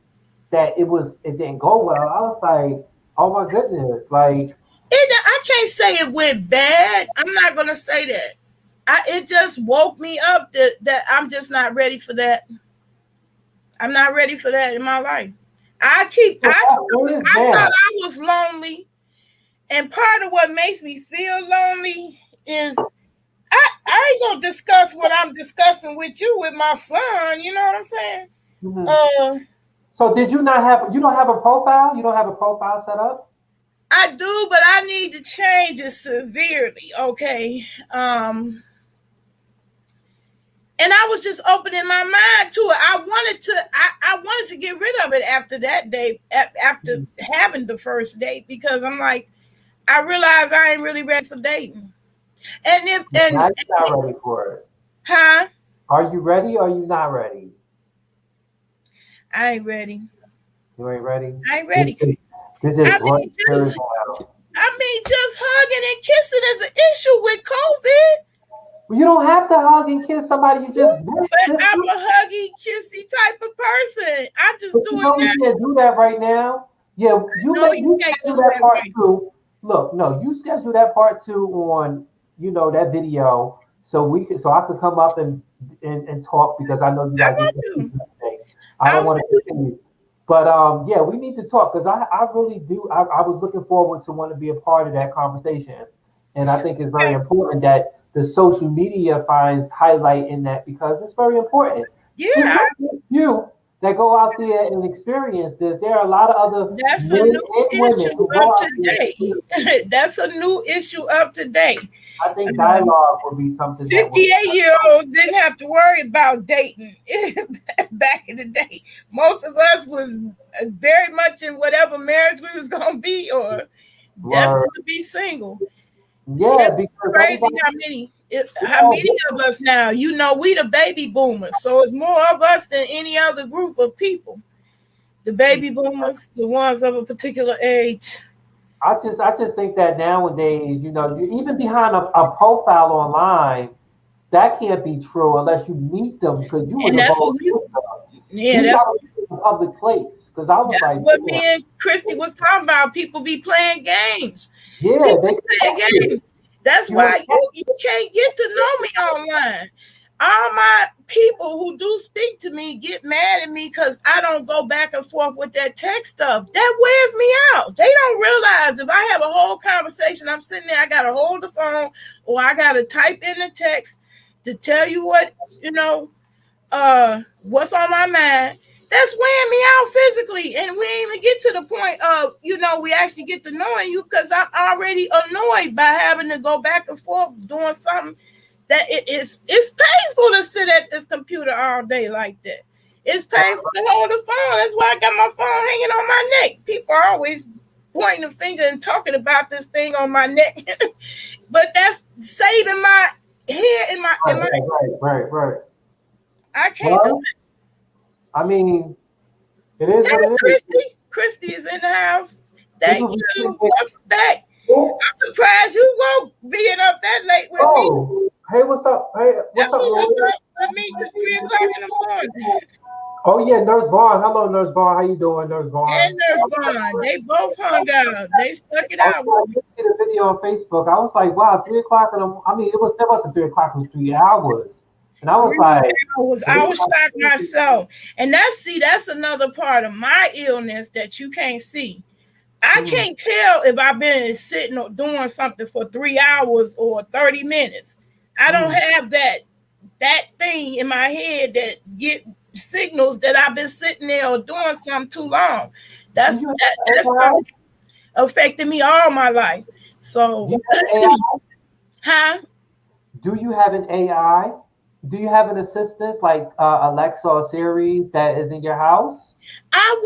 that it didn't go well, I was like, oh my goodness, like I can't say it went bad. I'm not gonna say that. It just woke me up that I'm just not ready for that. I'm not ready for that in my life. I thought I was lonely. And part of what makes me feel lonely is I ain't gonna discuss what I'm discussing with you with my son. You know what I'm saying? Mm-hmm. So did you don't have a profile? You don't have a profile set up? I do, but I need to change it severely. Okay. And I was just opening my mind to it. I wanted to get rid of it after that day, after having the first date, because I'm like, I realize I ain't really ready for dating. And you're not ready for it. Huh? Are you ready or are you not ready? I ain't ready. You ain't ready? I ain't ready. This is just hugging and kissing is an issue with COVID. Well, you don't have to hug and kiss somebody you just met. But I'm a huggy, kissy type of person. I just do it now. You can't do that right now. Yeah, you can't do that part too. Look, no, you schedule that part too on, that video, so I could come up and talk, because I know you guys need to do thing. I don't want to continue. But yeah, we need to talk, because I really do. I was looking forward to want to be a part of that conversation. And I think it's very important that the social media finds highlight in that, because it's very important. Yeah. You that go out there and experience this. There are a lot of other That's a new issue of today. That's a new issue of today. I think dialogue would be something. 58-year-olds didn't have to worry about dating back in the day. Most of us was very much in whatever marriage we was gonna be, or destined to be single. Yeah, because crazy how many of us now, we the baby boomers, so it's more of us than any other group of people. The baby boomers, the ones of a particular age. I just think that nowadays, you even behind a profile online, that can't be true unless you meet them, because you in a public place. Because I was like, what me and Christy was talking about. People be playing games. Yeah, they play games. That's why you can't get to know me online. All my people who do speak to me get mad at me because I don't go back and forth with that text stuff. That wears me out. They don't realize if I have a whole conversation, I'm sitting there, I got to hold the phone, or I got to type in the text to tell you what, what's on my mind. That's wearing me out physically. And we ain't even get to the point of, we actually get to knowing you, because I'm already annoyed by having to go back and forth doing something that it's painful to sit at this computer all day like that. It's painful to hold the phone. That's why I got my phone hanging on my neck. People are always pointing a finger and talking about this thing on my neck. But that's saving my hair in my right. I can't do it. I mean, it is what it is. Christy is in the house. Thank you. Welcome back. I'm surprised you won't being up that late with me. Hey, what's up? Hey, what's up? With me till 3 o'clock in the morning. Oh yeah, Nurse Vaughn. Hello, Nurse Vaughn. How you doing, Nurse Vaughn? And Nurse Vaughn. They both hung out. They stuck it out. I see the video on Facebook. I was like, wow, 3 o'clock. It wasn't 3 o'clock. It was 3 hours. And I was like, I was shocked myself. And that's another part of my illness that you can't see. I can't tell if I've been sitting or doing something for 3 hours or 30 minutes. I don't have that thing in my head that get signals that I've been sitting there or doing something too long. That's affected me all my life. So, do you have an AI? Do you have an assistant like Alexa or Siri that is in your house? I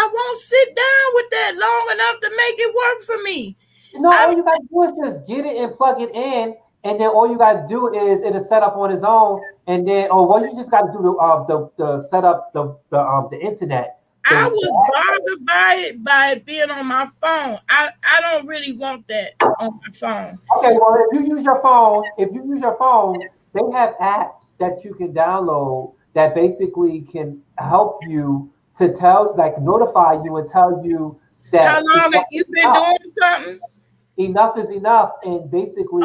won't sit down with that long enough to make it work for me. No, all you gotta do is just get it and plug it in, and then all you got to do is it'll set up on its own, and then you just got to do the set up the internet. I was bothered by it being on my phone. I don't really want that on my phone. Okay, well, if you use your phone, they have apps that you can download that basically can help you to notify you and tell you that How long have you been doing something? Enough is enough, and basically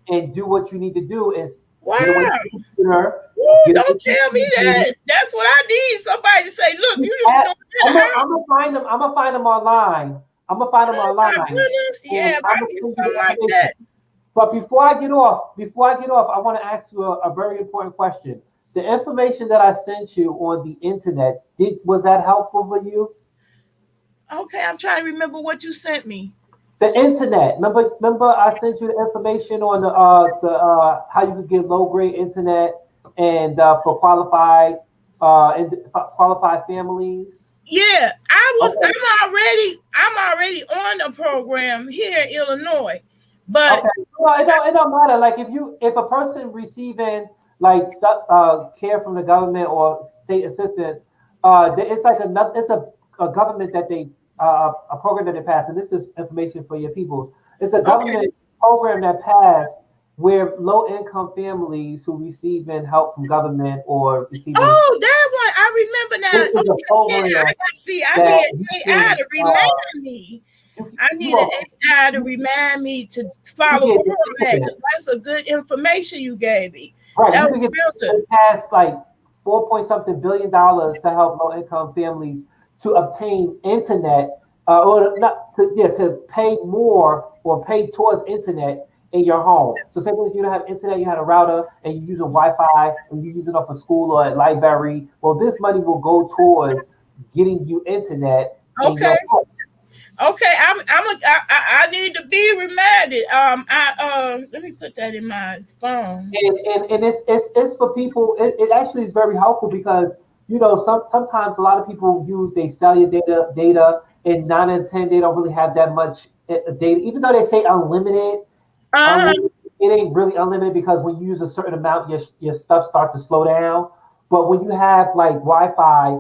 and do what you need to do is wow. Get away from the computer, don't tell me that. That's what I need. Somebody to say, look, you didn't know that. I'm gonna find them online. I'm gonna find them online. Yeah, I need something like that. But before I get off, I want to ask you a very important question. The information that I sent you on the internet, was that helpful for you? Okay, I'm trying to remember what you sent me. The internet. Remember, I sent you the information on the how you could get low grade internet and for qualified families. Yeah, I'm already on a program here in Illinois, but well, it don't matter. Like if a person receiving like care from the government or state assistance, it's like a government that they a program that they pass, and this is information for your peoples. It's a government program that passed where low income families who receiving help from government or receiving that one I remember now. I need AI to remind me. I need an AI to remind me to follow through on that, because that's a good information you gave me. Right, that was real good. It passed like $4 billion to help low income families to obtain internet, to pay more or pay towards internet in your home. So say if you don't have internet, you had a router and you're using Wi-Fi and you're using it for school or at library. Well, this money will go towards getting you internet. Okay. Okay, I need to be reminded. Let me put that in my phone. And it's for people. It actually is very helpful because sometimes a lot of people use their cellular data, and 9 and 10 they don't really have that much data. Even though they say unlimited, it ain't really unlimited because when you use a certain amount, your stuff starts to slow down. But when you have like Wi-Fi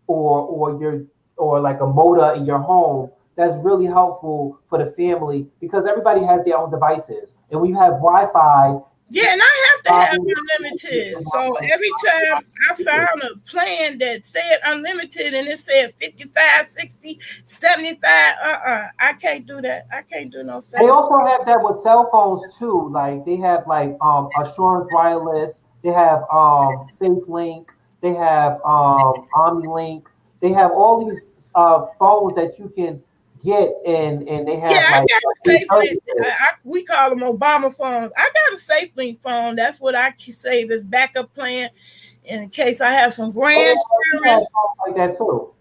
or like a modem in your home, that's really helpful for the family because everybody has their own devices. And when you have Wi-Fi, yeah, and I have to have unlimited. So every time I found a plan that said unlimited and it said 55, 60, 75, I can't do that. I can't do no stuff. They also have that with cell phones too. Like they have like Assurance Wireless, they have SafeLink, they have OmniLink, they have all these phones that you can get and they have I got a SafeLink. We call them Obama phones. I got a SafeLink phone. That's what I save as backup plan in case I have some grandchildren like that too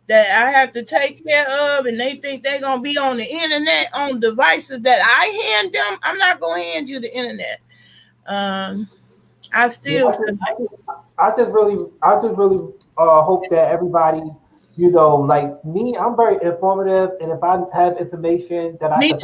that I have to take care of, and they think they're gonna be on the internet on devices that I hand them. I'm not gonna hand you the internet. I just really hope that everybody. Like me, I'm very informative, and if I have information that I can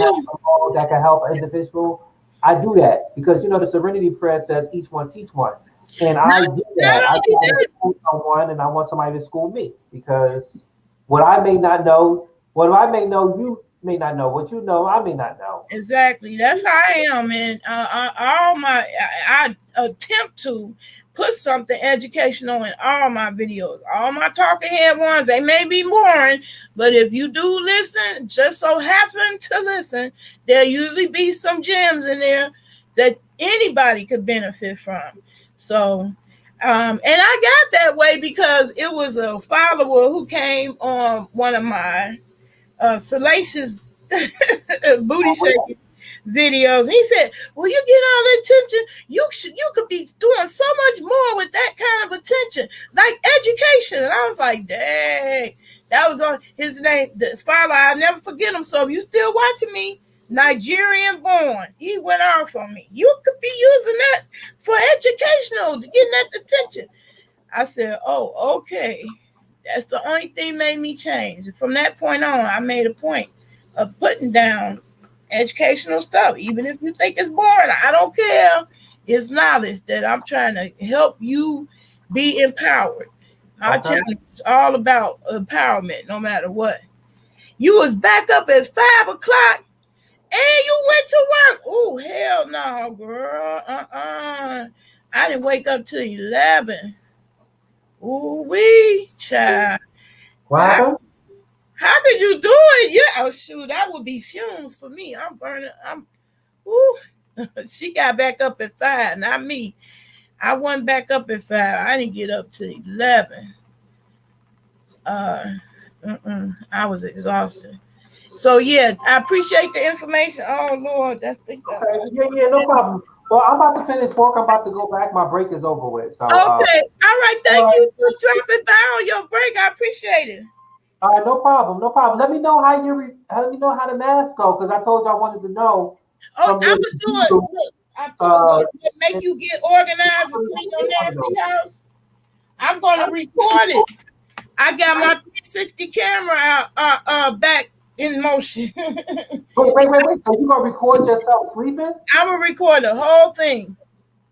that can help an individual, I do that because the Serenity Prayer says each one teach one, and I do that. I want to school someone, and I want somebody to school me because what I may know, you may not know. What you know, I may not know. Exactly, that's how I am, and I attempt to put something educational in all my videos. All my talking head ones, they may be boring, but if you do listen, just so happen to listen, there'll usually be some gems in there that anybody could benefit from. So, and I got that way because it was a follower who came on one of my salacious booty shaking videos. He said, well, you get all the attention, you could be doing so much more with that kind of attention, like education. And I was like, dang, that was on his name, the father. I'll never forget him. So if you still watching me, Nigerian born, he went off on me. You could be using that for educational, getting that attention. I said, oh, okay. That's the only thing made me change. From that point on, I made a point of putting down educational stuff. Even if you think it's boring, I don't care. It's knowledge that I'm trying to help you be empowered. My Okay. channel is all about empowerment, no matter what. You was back up at 5 o'clock and you went to work. Oh, hell no, girl. I didn't wake up till 11. Ooh, wee, child. What happened? How could you do it? Yeah, oh shoot, that would be fumes for me. I'm burning. Ooh. She got back up at 5, not me. I went back up at 5. I didn't get up to 11. I was exhausted. So yeah, I appreciate the information. Oh Lord, that's the Okay. Yeah, no problem. Well, I'm about to finish work. I'm about to go back. My break is over with. So okay. All right, thank you for dropping by on your break. I appreciate it. All right, no problem, no problem. Let me know how let me know how the mask go, because I told you I wanted to know. Oh, I'm gonna do it. Look, I make you get organized and clean your nasty house. I'm gonna record it. I got my 360 camera back in motion. Wait. So you gonna record yourself sleeping? I'm gonna record the whole thing.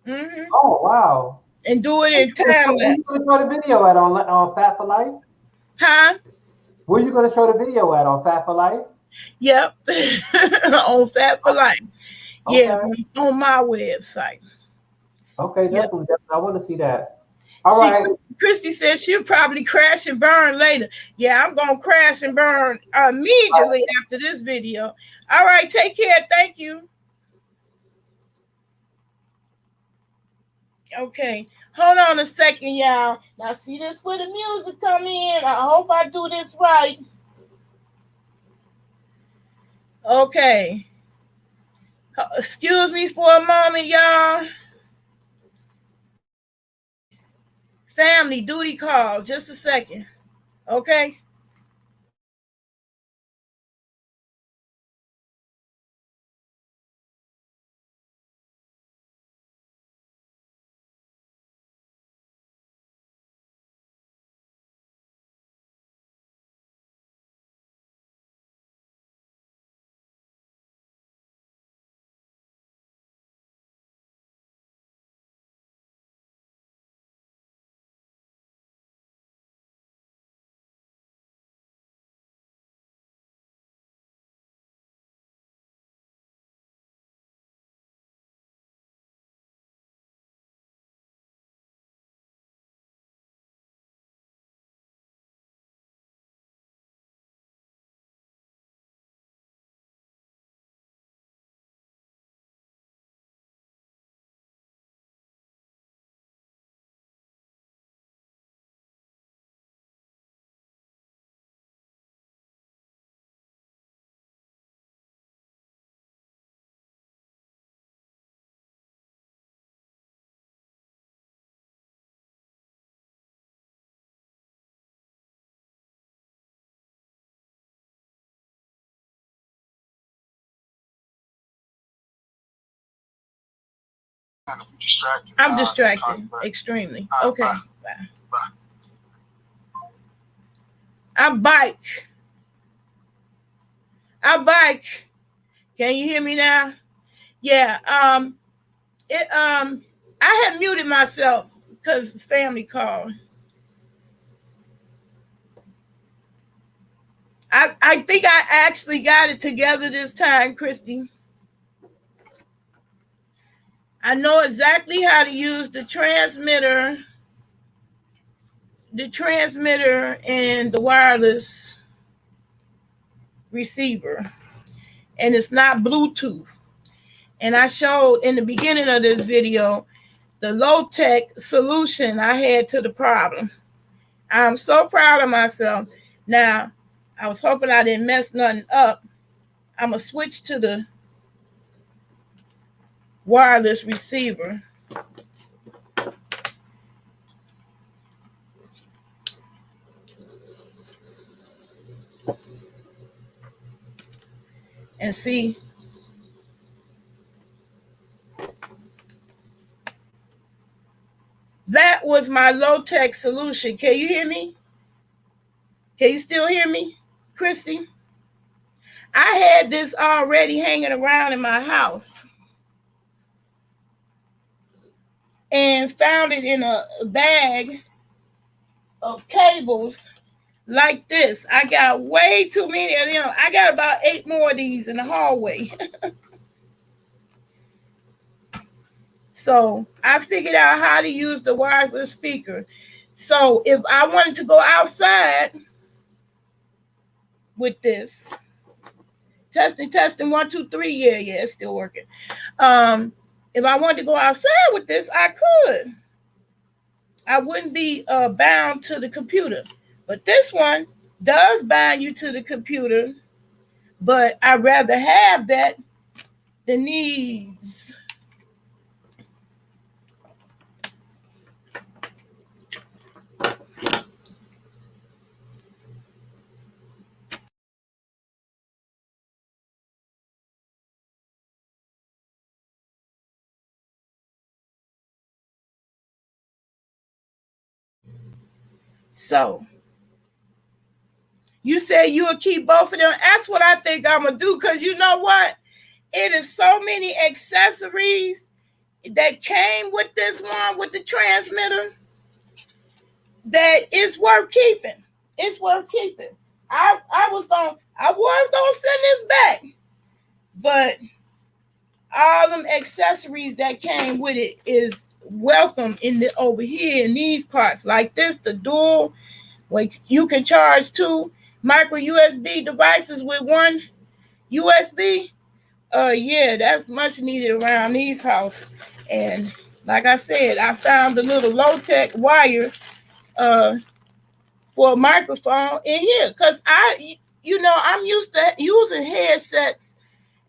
Oh wow! And do it in time lapse. Where you gonna show the video at on Fat for Life? Huh? Where you gonna show the video at on Fat for Life? Yep, on Fat for Life. Okay. Yeah, on my website. Okay, definitely. I want to see that. All right. Christy says she'll probably crash and burn later. Yeah, I'm gonna crash and burn immediately after this video. All right, take care. Thank you. Okay, hold on a second, y'all. Now see this where the music come in. I hope I do this right. Okay. Excuse me for a moment, y'all. Family duty calls. Just a second. Okay. I'm distracted extremely. Okay. Bye. I bike. Can you hear me now? Yeah. I had muted myself because family called. I think I actually got it together this time, Christy. I know exactly how to use the transmitter and the wireless receiver. And it's not Bluetooth. And I showed in the beginning of this video the low-tech solution I had to the problem. I'm so proud of myself. Now, I was hoping I didn't mess nothing up. I'm going to switch to the wireless receiver. And see. That was my low-tech solution. Can you hear me? Can you still hear me, Christy? I had this already hanging around in my house and found it in a bag of cables like this. I got way too many of them. I got about 8 more of these in the hallway. So I figured out how to use the wireless speaker. So if I wanted to go outside with this, testing 1 2 3, yeah, it's still working. If I wanted to go outside with this, I could. I wouldn't be bound to the computer. But this one does bind you to the computer, but I'd rather have that than these. So you say you'll keep both of them. That's what I think I'm going to do, because you know what? It is so many accessories that came with this one, with the transmitter, that it's worth keeping. It's worth keeping. I was gonna send this back, but all them accessories that came with it is welcome over here in these parts, like this, the dual, where you can charge 2 micro USB devices with 1 USB. Yeah, that's much needed around these houses. And like I said, I found a little low-tech wire for a microphone in here, because I'm used to using headsets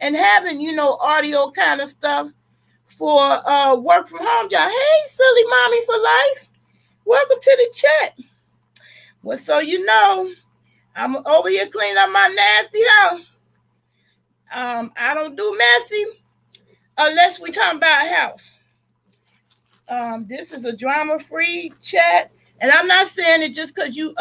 and having, audio kind of stuff for work from home job. Hey, silly mommy for life, welcome to the chat. Well, so I'm over here cleaning up my nasty house. I don't do messy unless we talking about house. This is a drama-free chat, and I'm not saying it just because you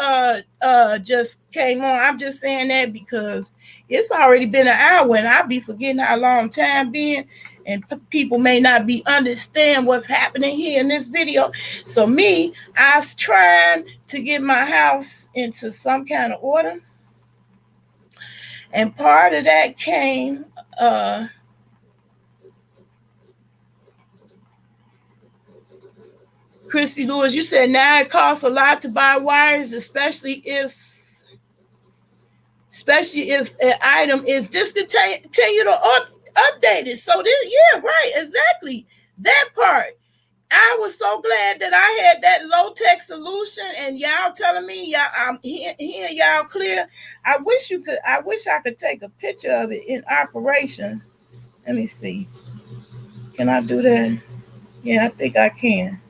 just came on. I'm just saying that because it's already been an hour, and I'll be forgetting how long time been, and people may not be understand what's happening here in this video. So I was trying to get my house into some kind of order, and part of that came Christy Lewis, you said now it costs a lot to buy wires, especially if an item is discontinued or updated. So yeah, right, exactly. That part. I was so glad that I had that low-tech solution, and y'all telling me I'm hearing y'all clear. I wish I could take a picture of it in operation. Let me see. Can I do that? Yeah, I think I can.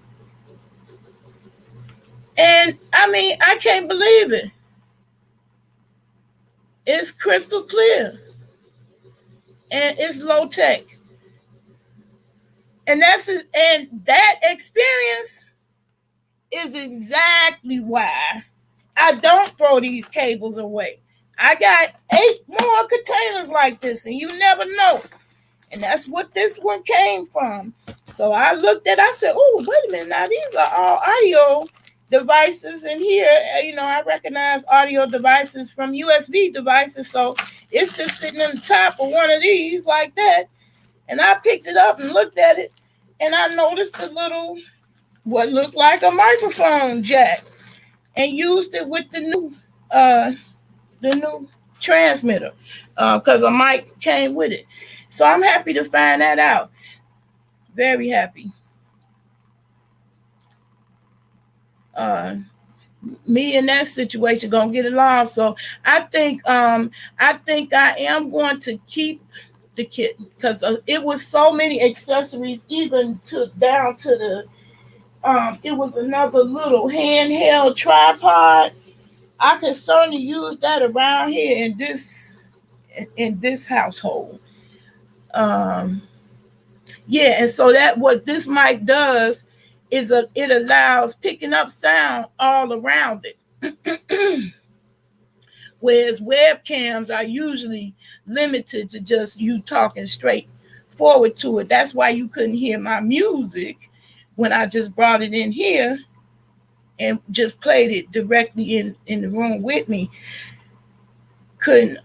And I can't believe it. It's crystal clear. And it's low tech. And that experience is exactly why I don't throw these cables away. I got 8 more containers like this, and you never know. And that's what this one came from. So I said, oh, wait a minute. Now these are all audio devices in here. I recognize audio devices from USB devices. So it's just sitting on the top of one of these like that. And I picked it up and looked at it, and I noticed what looked like a microphone jack, and used it with the new transmitter, because a mic came with it. So I'm happy to find that out. Very happy. Me in that situation gonna get along. So I think I am going to keep the kit, because it was so many accessories, even down to the it was another little handheld tripod. I could certainly use that around here in this household. Yeah, and so that what this mic does is it allows picking up sound all around it. whereas webcams are usually limited to just you talking straight forward to it. That's why you couldn't hear my music when I just brought it in here and just played it directly in the room with me. Couldn't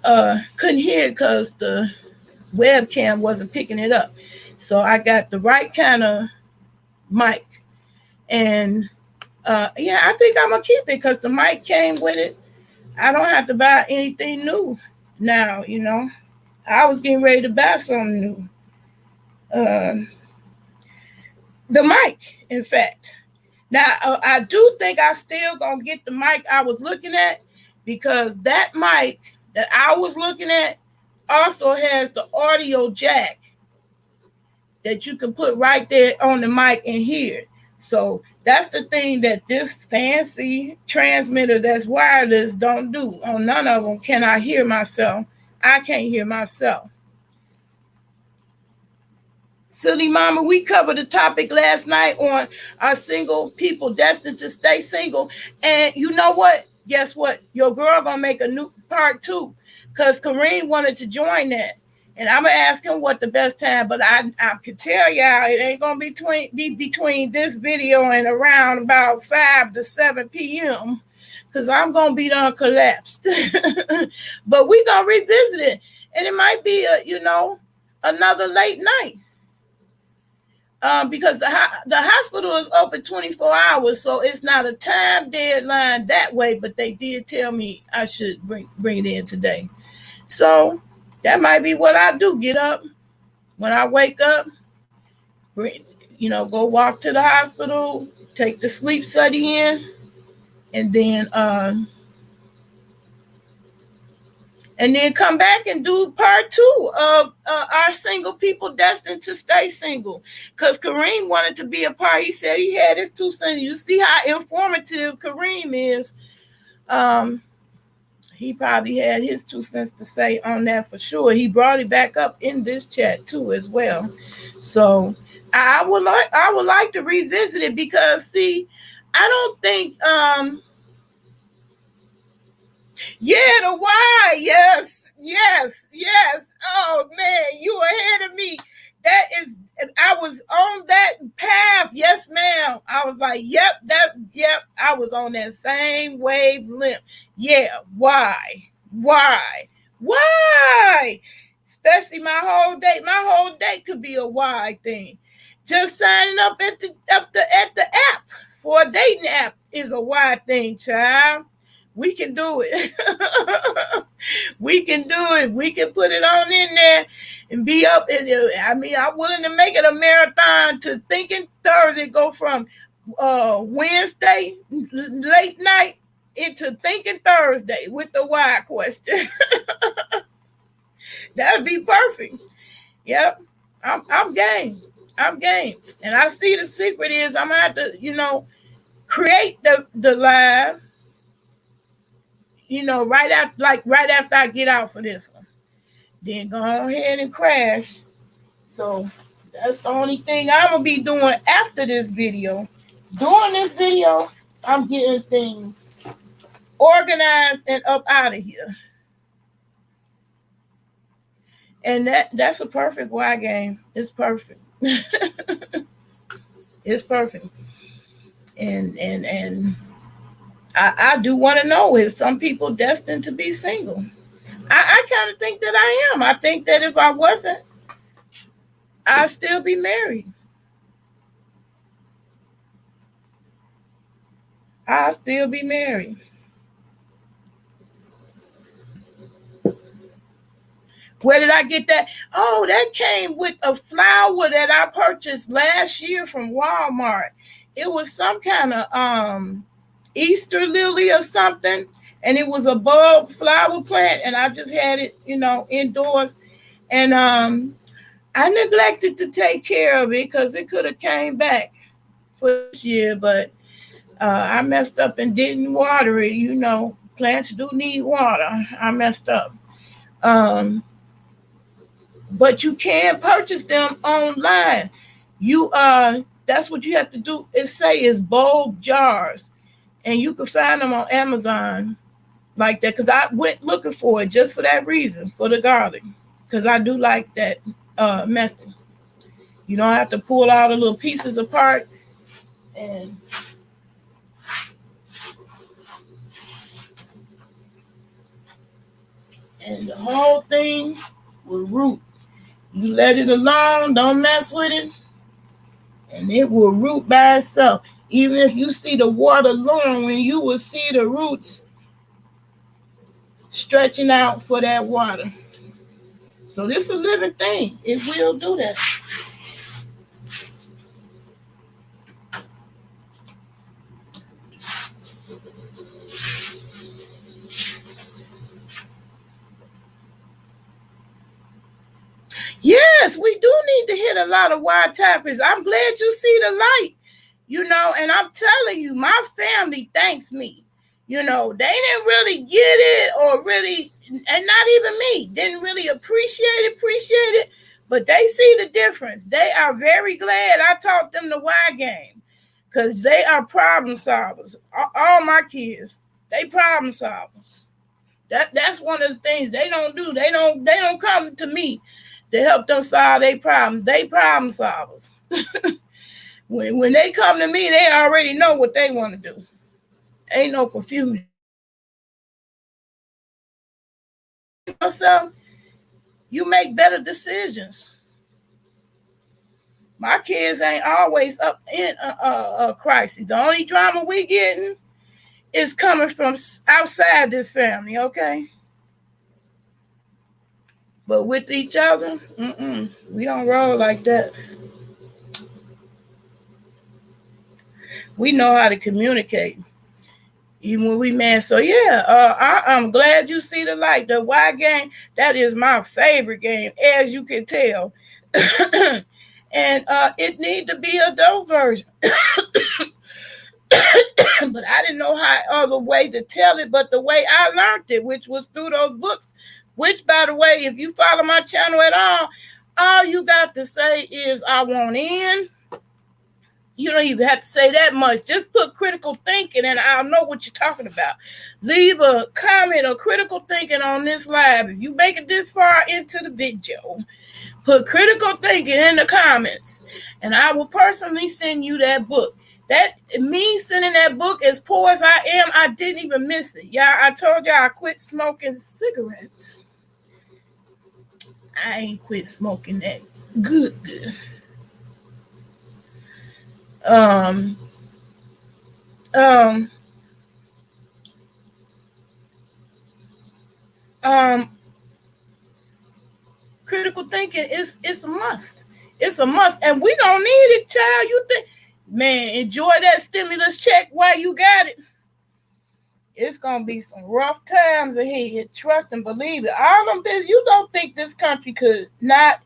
hear it because the webcam wasn't picking it up. So I got the right kind of mic, and I think I'm gonna keep it because the mic came with it. I don't have to buy anything new now. I was getting ready to buy something new. The mic, in fact. Now, I do think I still gonna get the mic I was looking at, because that mic that I was looking at also has the audio jack that you can put right there on the mic and hear. So that's the thing that this fancy transmitter that's wireless don't do. On none of them can I hear myself. I can't hear myself. Silly Mama, we covered the topic last night on our single people destined to stay single. And you know what? Guess what? Your girl gonna make a new part 2, because Kareem wanted to join that. And I'm gonna ask him what the best time, but I could tell y'all it ain't gonna be between this video and around about 5 to 7 p.m. because I'm gonna be done collapsed. But we gonna revisit it, and it might be another late night. Because the hospital is open 24 hours, so it's not a time deadline that way, but they did tell me I should bring it in today. So that might be what I do. Get up when I wake up, go walk to the hospital, take the sleep study in, and then come back and do part 2 of our single people destined to stay single. Because Kareem wanted to be a part. He said he had his 2 cents. You see how informative Kareem is. He probably had his 2 cents to say on that for sure. He brought it back up in this chat too as well. So I would like to revisit it, because see, I don't think the why. Yes. Oh man, you ahead of me. I was on that path. Yes, ma'am. I was like, yep. I was on that same wavelength. Yeah. Why? Especially my whole date. My whole date could be a why thing. Just signing up at the app for a dating app is a why thing, child. We can do it. We can do it. We can put it on in there and be up. I'm willing to make it a marathon to Thinking Thursday. Go from Wednesday late night into Thinking Thursday with the why question. That'd be perfect. Yep. I'm game. And I see the secret is I'm gonna have to, create the live. Right after I get out for this one, then go ahead and crash. So that's the only thing I'm gonna be doing after this video. During this video, I'm getting things organized and up out of here. And that's a perfect why game. It's perfect. It's perfect. And I do want to know, is some people destined to be single? I kind of think that I am. I think that if I wasn't, I'd still be married. I'll still be married. Where did I get that? Oh, that came with a flower that I purchased last year from Walmart. It was some kind of Easter lily or something, and it was a bulb flower plant, and I just had it, indoors. And I neglected to take care of it because it could have came back for this year, but I messed up and didn't water it. Plants do need water. I messed up. But you can purchase them online. That's what you have to do. It say is bulb jars, and you can find them on Amazon. like that, because I went looking for it just for that reason, for the garlic, because I do like that method. You don't have to pull all the little pieces apart, and the whole thing will root. You let it alone, don't mess with it, and it will root by itself. Even if you see the water lowering, you will see the roots stretching out for that water. So this is a living thing. It will do that. Yes, we do need to hit a lot of wide topics. I'm glad you see the light, and I'm telling you, my family thanks me. They didn't really get it, or really, and not even me, didn't really appreciate it, but they see the difference. They are very glad I taught them the Y game, because they are problem solvers. All my kids, they problem solvers. That's one of the things they don't do. They don't come to me to help them solve their problem. They problem solvers. When they come to me, they already know what they want to do. Ain't no confusion. Yourself, you make better decisions. My kids ain't always up in a crisis. The only drama we getting is coming from outside this family, okay? But with each other, we don't roll like that. We know how to communicate, even when we mad. So yeah, I'm glad you see the light. The Y game, that is my favorite game, as you can tell. And it need to be a adult version. But I didn't know how other way to tell it, but the way I learned it, which was through those books. Which, by the way, if you follow my channel at all you got to say is, I want in. You don't even have to say that much. Just put critical thinking and I'll know what you're talking about. Leave a comment or critical thinking on this live. If you make it this far into the video, put critical thinking in the comments. And I will personally send you that book. That me sending that book, as poor as I am, I didn't even miss it. Yeah, I told you I quit smoking cigarettes. I ain't quit smoking that good. Critical thinking is a must. It's a must, and we don't need it, child. You think, man, enjoy that stimulus check while you got it. It's gonna be some rough times ahead. Trust and believe it. All them business, you don't think this country could not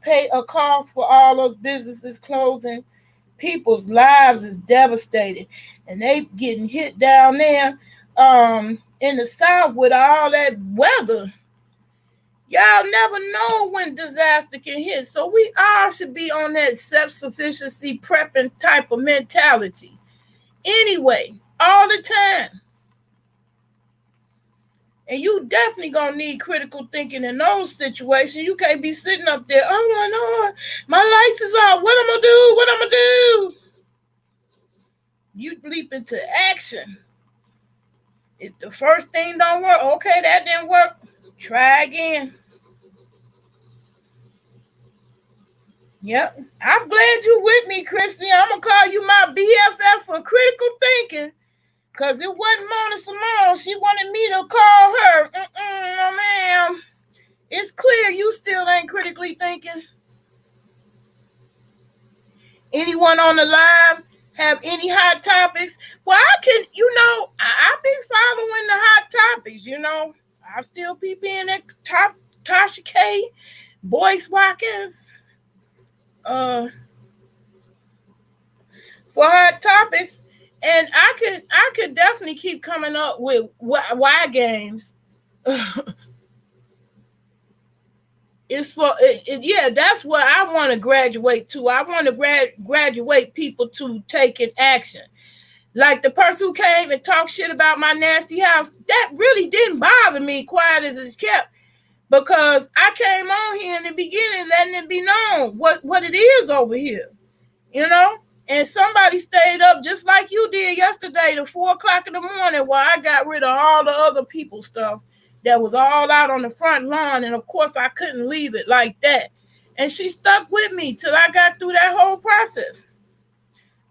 pay a cost for all those businesses closing? People's lives is devastated, and they getting hit down there in the South with all that weather. Y'all never know when disaster can hit. So we all should be on that self-sufficiency prepping type of mentality. Anyway, all the time. And you definitely gonna need critical thinking in those situations. You can't be sitting up there, oh my lights is off. What I'm gonna do? You leap into action. If the first thing don't work, okay, that didn't work. Try again. Yep. I'm glad you with me, Christy. I'm gonna call you my BFF for critical thinking. Because it wasn't Mona Simone. She wanted me to call her. No, ma'am. It's clear you still ain't critically thinking. Anyone on the line have any hot topics? Well, I can, I be following the hot topics, I still peep in at Tasha K, Boyce Watkins, for hot topics. And I could definitely keep coming up with Y games. It's for that's what I want to graduate to. I want to graduate people to taking action. Like the person who came and talked shit about my nasty house, that really didn't bother me, quiet as it's kept, because I came on here in the beginning letting it be known what it is over here, you know? And somebody stayed up just like you did yesterday to 4 o'clock in the morning while I got rid of all the other people's stuff that was all out on the front lawn. And of course, I couldn't leave it like that. And she stuck with me till I got through that whole process.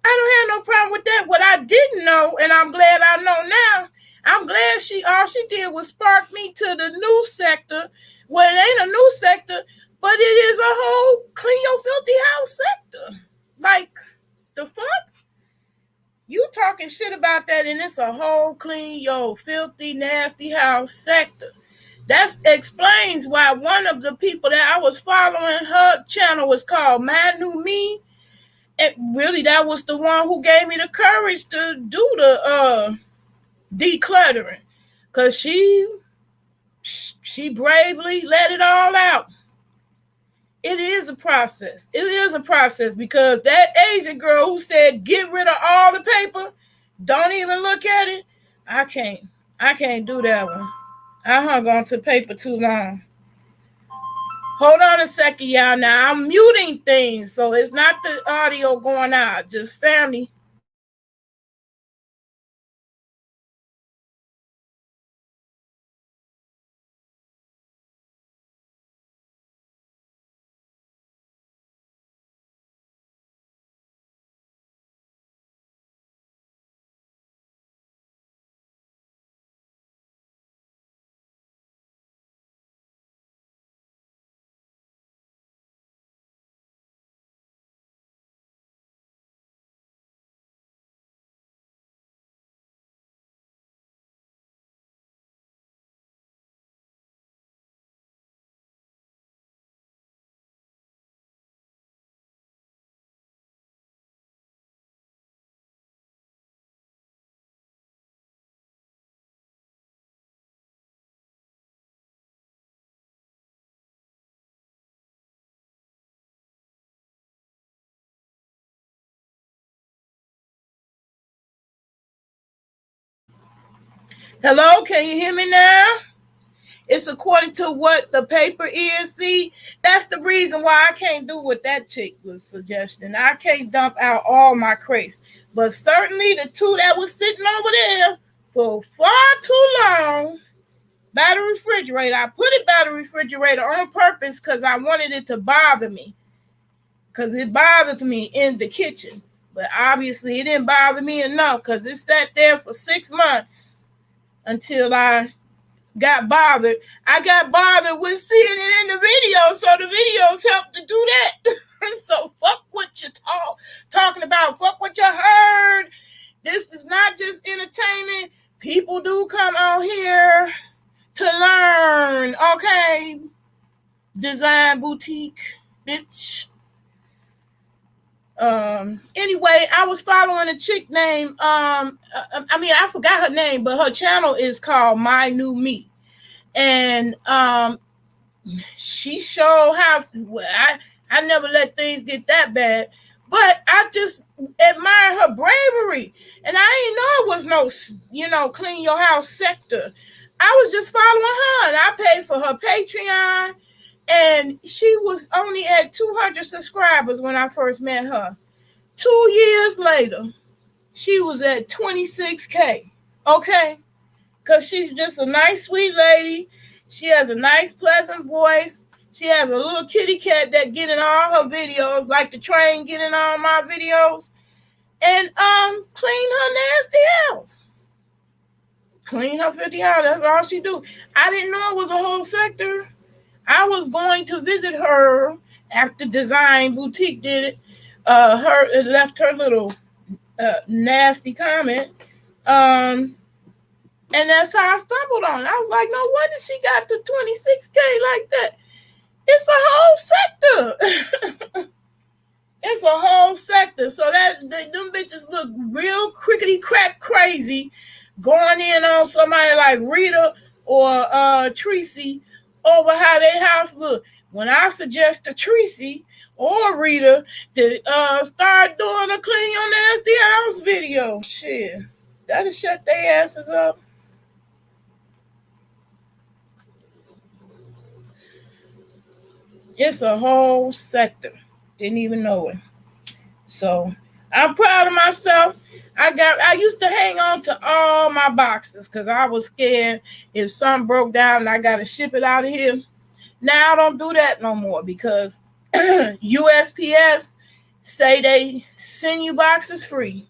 I don't have no problem with that. What I didn't know, and I'm glad I know now, I'm glad all she did was spark me to the new sector. Well, it ain't a new sector, but it is a whole clean your filthy house sector. Like, the fuck? You talking shit about that, and it's a whole clean your filthy, nasty house sector. That explains why one of the people that I was following, her channel was called My New Me. And really, that was the one who gave me the courage to do the decluttering, because she bravely let it all out. It is a process. It is a process, because that Asian girl who said get rid of all the paper, don't even look at it, I can't do that one. I hung on to paper too long. Hold on a second, y'all. Now I'm muting things, so it's not the audio going out, just family. Hello, can you hear me now? It's according to what the paper is. See, that's the reason why I can't do what that chick was suggesting. I can't dump out all my crates. But certainly the two that was sitting over there for far too long by the refrigerator. I put it by the refrigerator on purpose because I wanted it to bother me. Because it bothers me in the kitchen. But obviously it didn't bother me enough, because it sat there for 6 months until I got bothered. I got bothered with seeing it in the video, so the videos helped to do that. So fuck what you're talking about. Fuck what you heard. This is not just entertainment. People do come out here to learn, okay? Design boutique, bitch. Anyway, I was following a chick named I forgot her name, but her channel is called My New Me. And she showed how I never let things get that bad, but I just admire her bravery. And I didn't know it was no, clean your house sector. I was just following her, and I paid for her Patreon. And she was only at 200 subscribers when I first met her. 2 years later, she was at 26K. Okay? Because she's just a nice, sweet lady. She has a nice, pleasant voice. She has a little kitty cat that get in all her videos, like the train get in all my videos. And clean her nasty house. Clean her 50 house. That's all she do. I didn't know it was a whole sector. I was going to visit her after Design Boutique did it. It left her little nasty comment. And that's how I stumbled on it. I was like, no wonder she got to 26K like that. It's a whole sector. It's a whole sector. So them bitches look real crickety crack crazy going in on somebody like Rita or Tracy over how their house look. When I suggest to Tracy or Rita to start doing a clean your nasty house video, video, shit, that'll shut their asses up. It's a whole sector. Didn't even know it. So I'm proud of myself. I used to hang on to all my boxes because I was scared if something broke down and I gotta ship it out of here. Now I don't do that no more because USPS say they send you boxes free.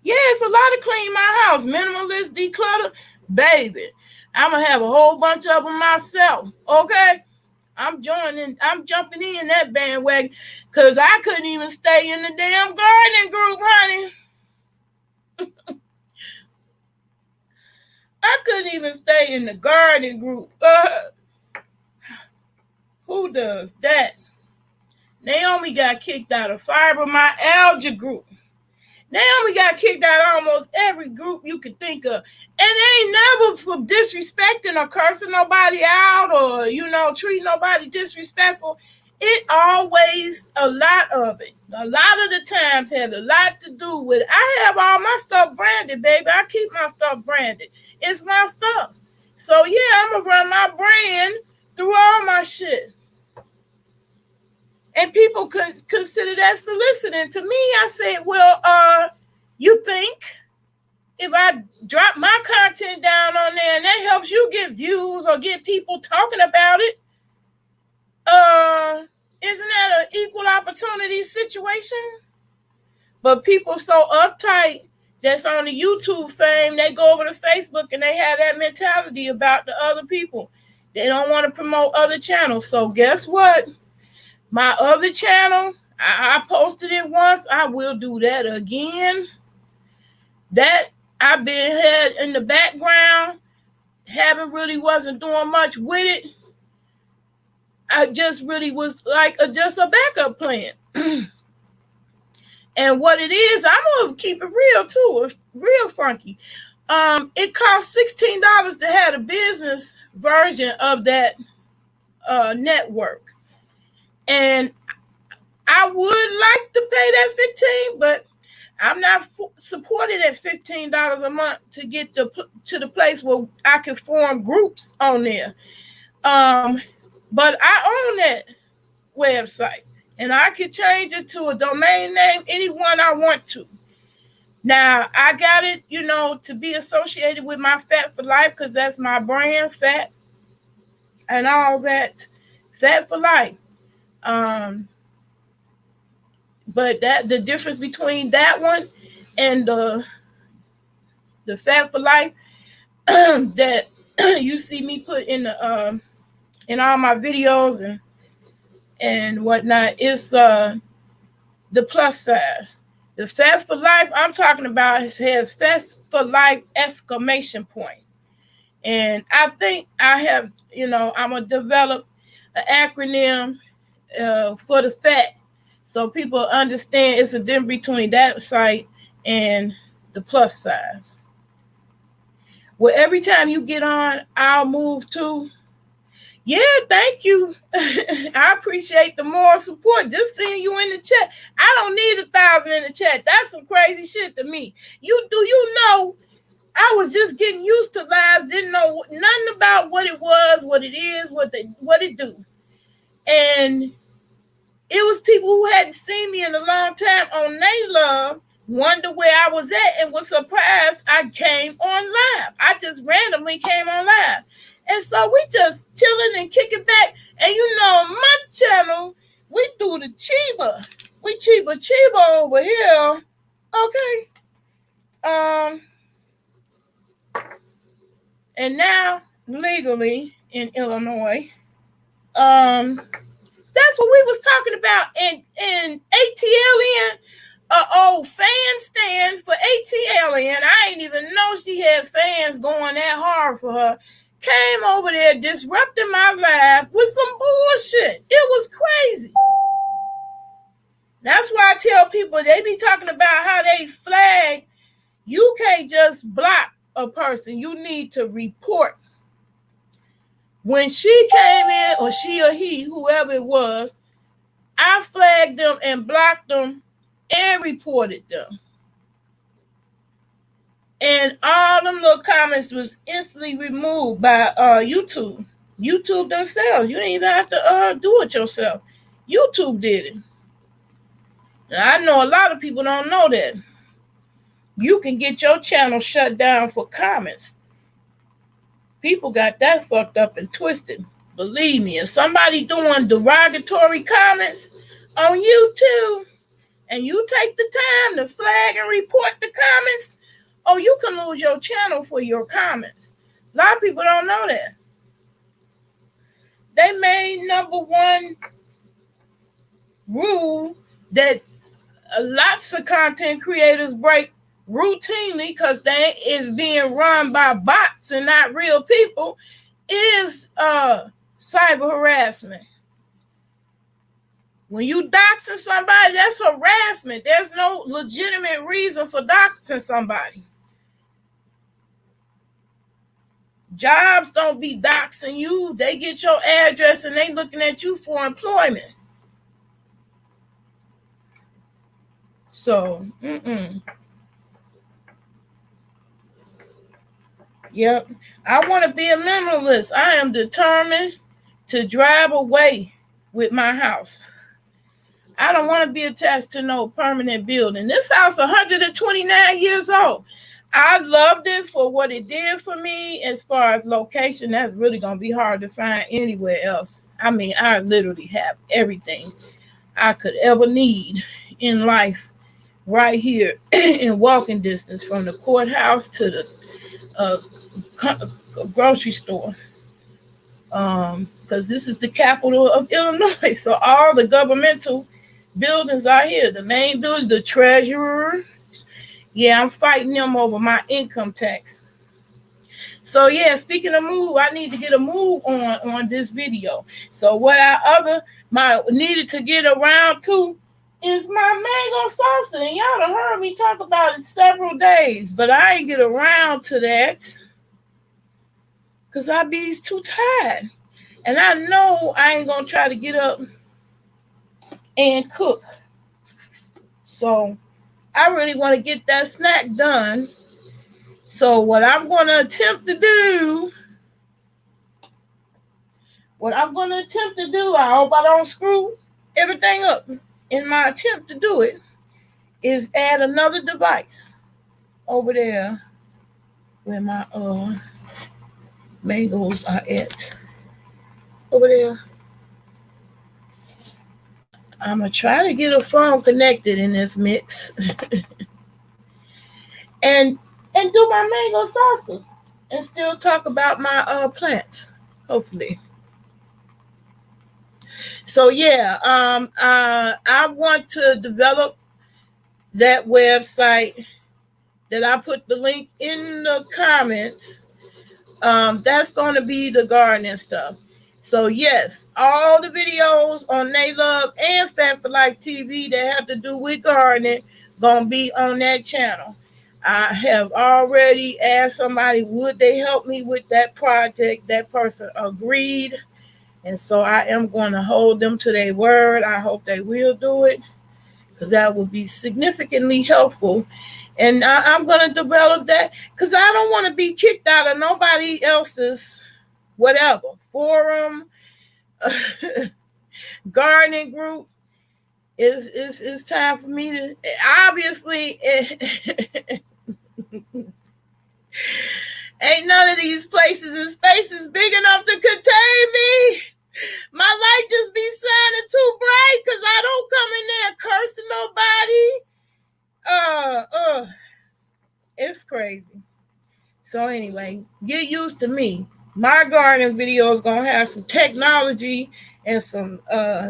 Yeah, it's a lot to clean my house. Minimalist, declutter, baby. I'm gonna have a whole bunch of them myself. Okay, I'm jumping in that bandwagon because I couldn't even stay in the damn gardening group, honey. I couldn't even stay in the gardening group. Who does that? Naomi got kicked out of fibromyalgia group. Naomi got kicked out of almost every group you could think of. And they ain't never for disrespecting or cursing nobody out or, treating nobody disrespectful. It always, a lot of the times had a lot to do with it. I have all my stuff branded, baby. I keep my stuff branded. It's my stuff. So, yeah, I'm going to run my brand through all my shit. And people could consider that soliciting. To me, I said, well, you think if I drop my content down on there and that helps you get views or get people talking about it, isn't that an equal opportunity situation? But people so uptight that's on the YouTube fame, they go over to Facebook and they have that mentality about the other people. They don't want to promote other channels. So guess what? My other channel, I posted it once. I will do that again. That I've been had in the background, wasn't doing much with it. I just really was like just a backup plan. And what it is, I'm gonna keep it real too, real funky. It costs $16 to have a business version of that network. And I would like to pay that $15, but I'm not supported at $15 a month to get to the place where I can form groups on there. But I own that website, and I can change it to a domain name, anyone I want to. Now, I got it, to be associated with my Fat for Life because that's my brand, Fat, and all that. Fat for Life. But the difference between that one and the Fat for Life that you see me put in the in all my videos and whatnot is the plus size. The Fat for Life I'm talking about has Fat for Life ! And I think I have, I'm gonna develop an acronym for the fat, so people understand it's a difference between that site and the plus size. Well, every time you get on, I'll move to. Yeah, thank you. I appreciate the more support. Just seeing you in the chat. I don't need 1,000 in the chat. That's some crazy shit to me. You know, I was just getting used to lives, didn't know nothing about what it was, what it is, what it do. And it was people who hadn't seen me in a long time on They Love, wonder where I was at, and was surprised I came on live. I just randomly came on live. And so we just chilling and kicking back. And my channel, we do the Chiba. We Chiba over here. Okay. And now legally in Illinois, that's what we was talking about. And ATLN, old fan stand for ATLN. I ain't even know she had fans going that hard for her. Came over there disrupting my life with some bullshit. It was crazy. That's why I tell people, they be talking about how they flag. You can't just block a person. You need to report. When she came in, or she or he, whoever it was, I flagged them and blocked them and reported them. And all them little comments was instantly removed by YouTube. YouTube themselves. You didn't even have to do it yourself. YouTube did it. And I know a lot of people don't know that. You can get your channel shut down for comments. People got that fucked up and twisted. Believe me, if somebody doing derogatory comments on YouTube and you take the time to flag and report the comments, oh, you can lose your channel for your comments. A lot of people don't know that. They made number one rule that lots of content creators break routinely because they is being run by bots and not real people is cyber harassment. When you doxing somebody, that's harassment. There's no legitimate reason for doxing somebody. Jobs don't be doxing you. They get your address and they looking at you for employment. So, Yep. I want to be a minimalist. I am determined to drive away with my house. I don't want to be attached to no permanent building. This house is 129 years old. I loved it for what it did for me. As far as location, that's really going to be hard to find anywhere else. I mean, I literally have everything I could ever need in life right here in walking distance from the courthouse to the grocery store. Because this is the capital of Illinois. So all the governmental buildings are here. The main building, the treasurer. Yeah, I'm fighting them over my income tax. So yeah, speaking of move, I need to get a move on this video. So what I needed to get around to is my mango salsa. And y'all have heard me talk about it several days, but I ain't get around to that because I be too tired. And I know I ain't gonna try to get up and cook. So I really want to get that snack done. So what I'm going to attempt to do, I hope I don't screw everything up in my attempt to do it, is add another device over there where my mangoes are at. Over there. I'm going to try to get a phone connected in this mix and do my mango salsa and still talk about my plants, hopefully. So yeah, I want to develop that website that I put the link in the comments. That's going to be the gardening stuff. So yes, all the videos on Naylove and Fat for Life TV that have to do with gardening gonna be on that channel. I have already asked somebody would they help me with that project. That person agreed, and so I am going to hold them to their word. I hope they will do it because that will be significantly helpful. And I'm going to develop that because I don't want to be kicked out of nobody else's whatever forum, gardening group. It's time for me to obviously ain't none of these places and spaces big enough to contain me. My light just be shining too bright because I don't come in there cursing nobody. It's crazy. So anyway, get used to me. My gardening video is going to have some technology and some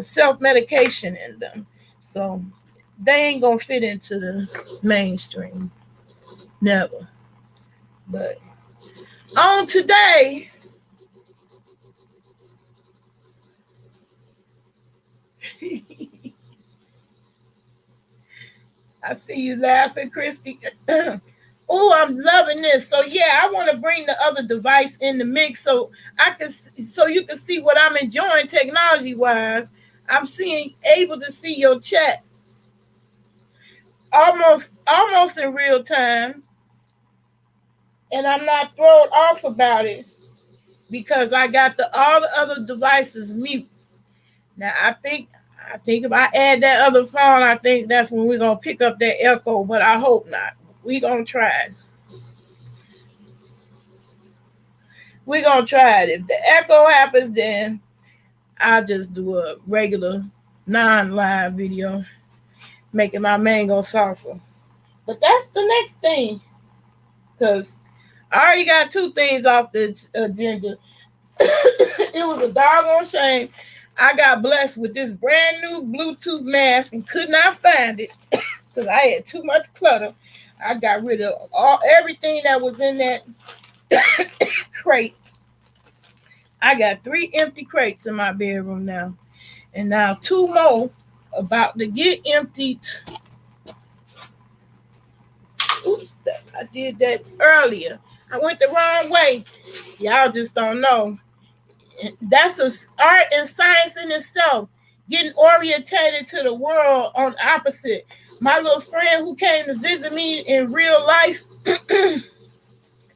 self-medication in them. So they ain't going to fit into the mainstream. Never. But on today, I see you laughing, Christy. Oh, I'm loving this. So yeah, I want to bring the other device in the mix so you can see what I'm enjoying technology wise. I'm able to see your chat. almost in real time, and I'm not thrown off about it because I got all the other devices mute. Now I think if I add that other phone, I think that's when we're gonna pick up that echo, but I hope not. We're gonna try it. We're gonna try it. If the echo happens, then I'll just do a regular non-live video making my mango salsa. But that's the next thing, because I already got two things off the agenda. It was a doggone shame. I got blessed with this brand new Bluetooth mask and could not find it because I had too much clutter. I got rid of everything that was in that crate. I got 3 empty crates in my bedroom now. And now 2 more about to get emptied. Oops, I did that earlier. I went the wrong way. Y'all just don't know. That's an art and science in itself. Getting orientated to the world on opposite. My little friend who came to visit me in real life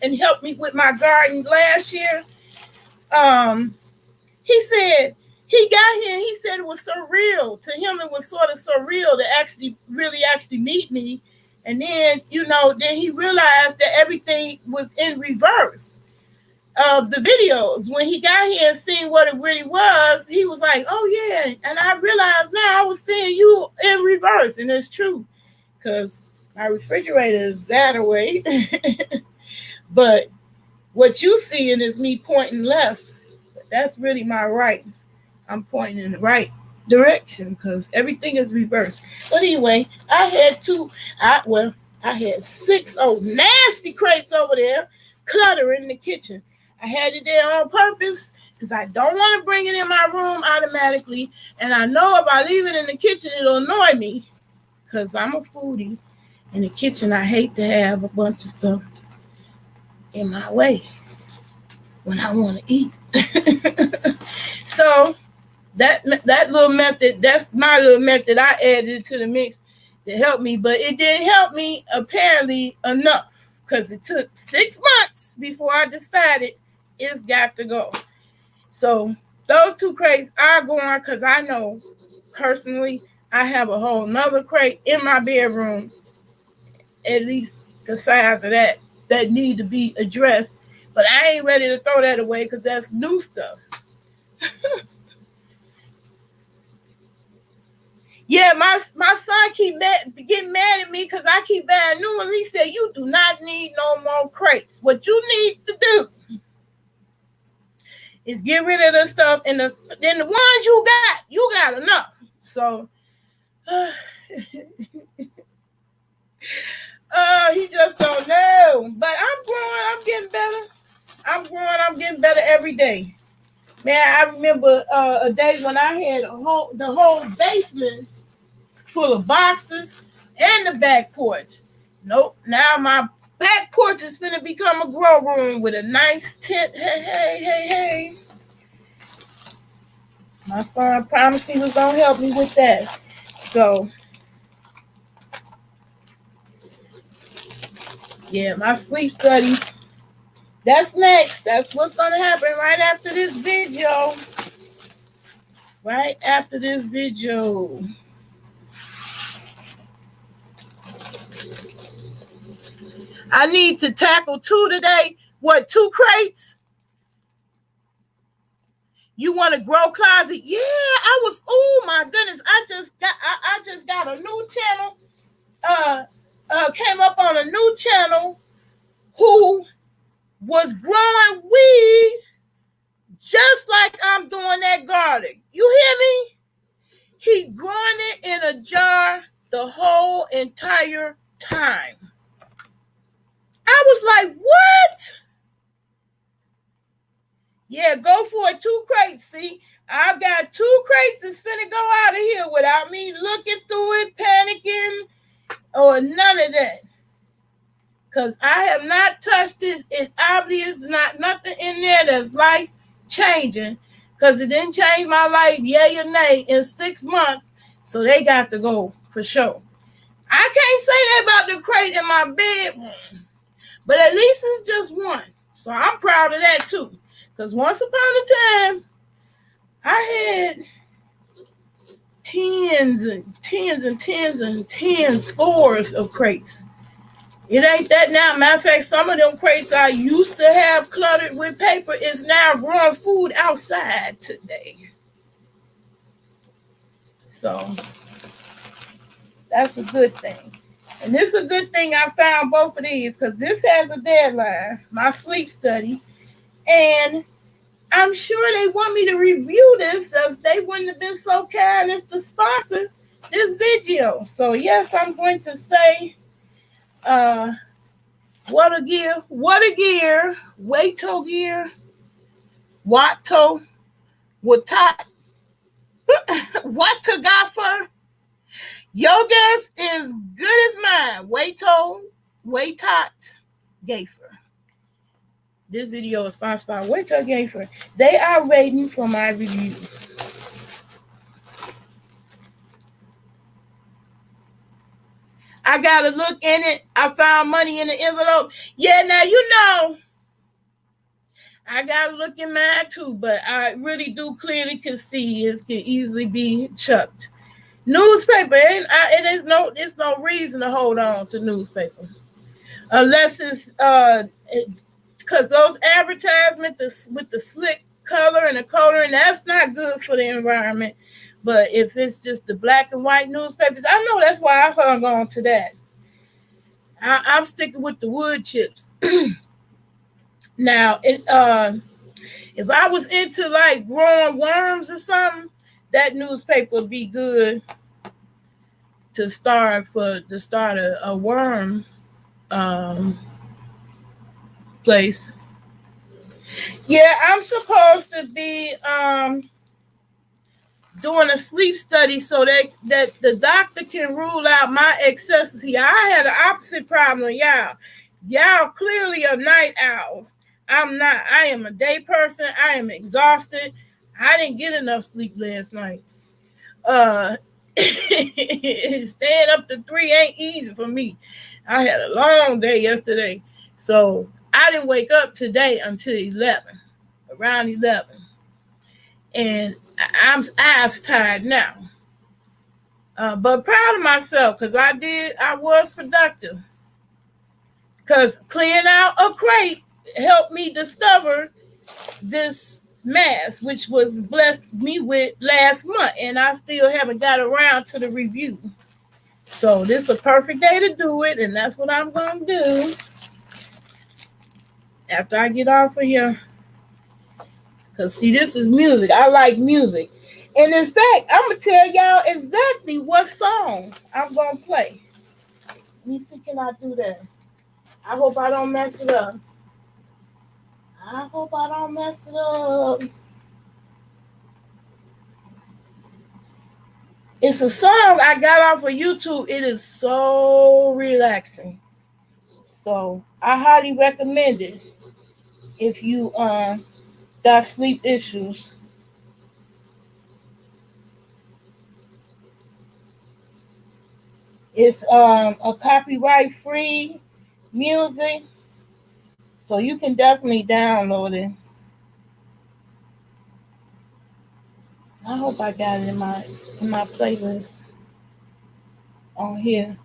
and helped me with my garden last year, he said he got here and he said it was surreal. To him, it was sort of surreal to actually meet me. And then, then he realized that everything was in reverse. The videos, when he got here and seen what it really was, he was like, oh yeah, and I realized now I was seeing you in reverse, and it's true, because my refrigerator is that away. But what you seeing is me pointing left, but that's really my right. I'm pointing in the right direction because everything is reversed. But anyway, I had 6 old nasty crates over there cluttering the kitchen. I had it there on purpose because I don't want to bring it in my room automatically. And I know if I leave it in the kitchen, it'll annoy me because I'm a foodie. In the kitchen, I hate to have a bunch of stuff in my way when I want to eat. So that little method, that's my little method I added to the mix to help me. But it didn't help me apparently enough because it took 6 months before I decided it's got to go. So those 2 crates are going because I know personally I have a whole nother crate in my bedroom, at least the size of that need to be addressed. But I ain't ready to throw that away because that's new stuff. Yeah, my son keep getting mad at me because I keep buying new ones. He said, you do not need no more crates. What you need to do is get rid of the stuff, and then the ones you got enough. So he just don't know. But I'm growing, I'm getting better. I'm getting better every day. Man, I remember a day when I had the whole basement full of boxes and the back porch. Nope, now my back porch is finna become a grow room with a nice tent. Hey. My son promised he was gonna help me with that. So, yeah, my sleep study. That's next. That's what's gonna happen right after this video. Right after this video. I need to tackle 2 today. What, 2 crates? You want to grow closet? Yeah, oh my goodness. I just got a new channel. Came up on a new channel who was growing weed just like I'm doing that garlic. You hear me? He growing it in a jar the whole entire time. I was like, what? Yeah, go for it. 2 crates. See, I've got 2 crates that's finna go out of here without me looking through it, panicking, or none of that. Because I have not touched this. It's obvious not nothing in there that's life changing. Because it didn't change my life, yay or nay, in 6 months. So they got to go for sure. I can't say that about the crate in my bedroom, but at least it's just one. So I'm proud of that too. Because once upon a time, I had tens and tens and tens and tens scores of crates. It ain't that now. Matter of fact, some of them crates I used to have cluttered with paper is now growing food outside today. So that's a good thing. And this is a good thing I found both of these because this has a deadline, my sleep study. And I'm sure they want me to review this as they wouldn't have been so kind as to sponsor this video. So yes, I'm going to say what a gear, Wato gear, Watto, Watat, Watagafer. Your guess is good as mine. Watat Gafer. This video is sponsored by Wato Gafer. They are waiting for my review. I gotta look in it. I found money in the envelope. Yeah, now you know. I gotta look in mine too, but I really do clearly can see it can easily be chucked. Newspaper, it's no reason to hold on to newspaper unless it's because those advertisements with the slick color and the coloring, that's not good for the environment. But if it's just the black and white newspapers, I know that's why I hung on to that. I'm sticking with the wood chips. Now, if I was into like growing worms or something, that newspaper would be good to start a worm place. Yeah, I'm supposed to be doing a sleep study so that the doctor can rule out my excesses. See, I had an opposite problem. Y'all clearly are night owls. I'm not. I am a day person. I am exhausted. I didn't get enough sleep last night. Staying up to 3 ain't easy for me. I had a long day yesterday, so I didn't wake up today until around 11. And I'm ass tired now. But proud of myself because I was productive. Because clearing out a crate helped me discover this mask, which was blessed me with last month. And I still haven't got around to the review. So this is a perfect day to do it. And that's what I'm going to do after I get off of here. Because, see, this is music. I like music. And, in fact, I'm going to tell y'all exactly what song I'm going to play. Let me see, can I do that? I hope I don't mess it up. It's a song I got off of YouTube. It is so relaxing. So, I highly recommend it if you got sleep issues. It's a copyright free music, so you can definitely download it. I hope I got it in my playlist on here.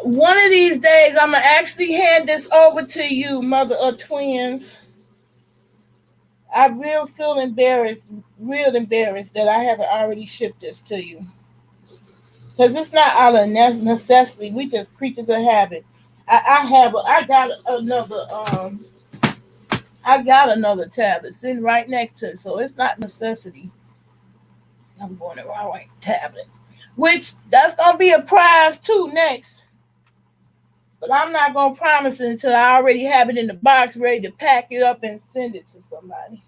One of these days, I'm gonna actually hand this over to you, mother of twins. I feel embarrassed that I haven't already shipped this to you. Because it's not out of necessity. We just creatures of habit. I got another tablet sitting right next to it, so it's not necessity. I'm going to right tablet, which that's gonna be a prize too next. But I'm not gonna promise it until I already have it in the box, ready to pack it up and send it to somebody.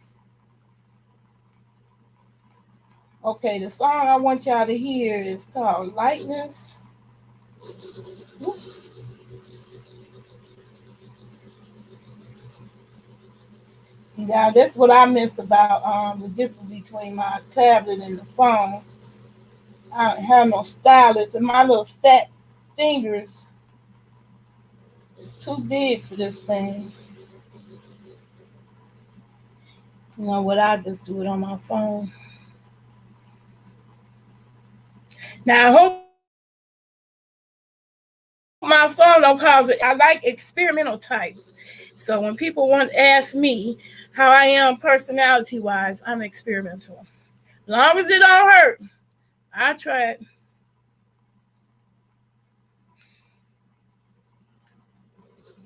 Okay, the song I want y'all to hear is called Lightness. Oops. See, now that's what I miss about the difference between my tablet and the phone. I don't have no stylus, and my little fat fingers. It's too big for this thing. You know what? I just do it on my phone. Now I hope my phone don't cause it. I like experimental types. So when people want to ask me how I am personality wise, I'm experimental. As long as it don't hurt, I try it.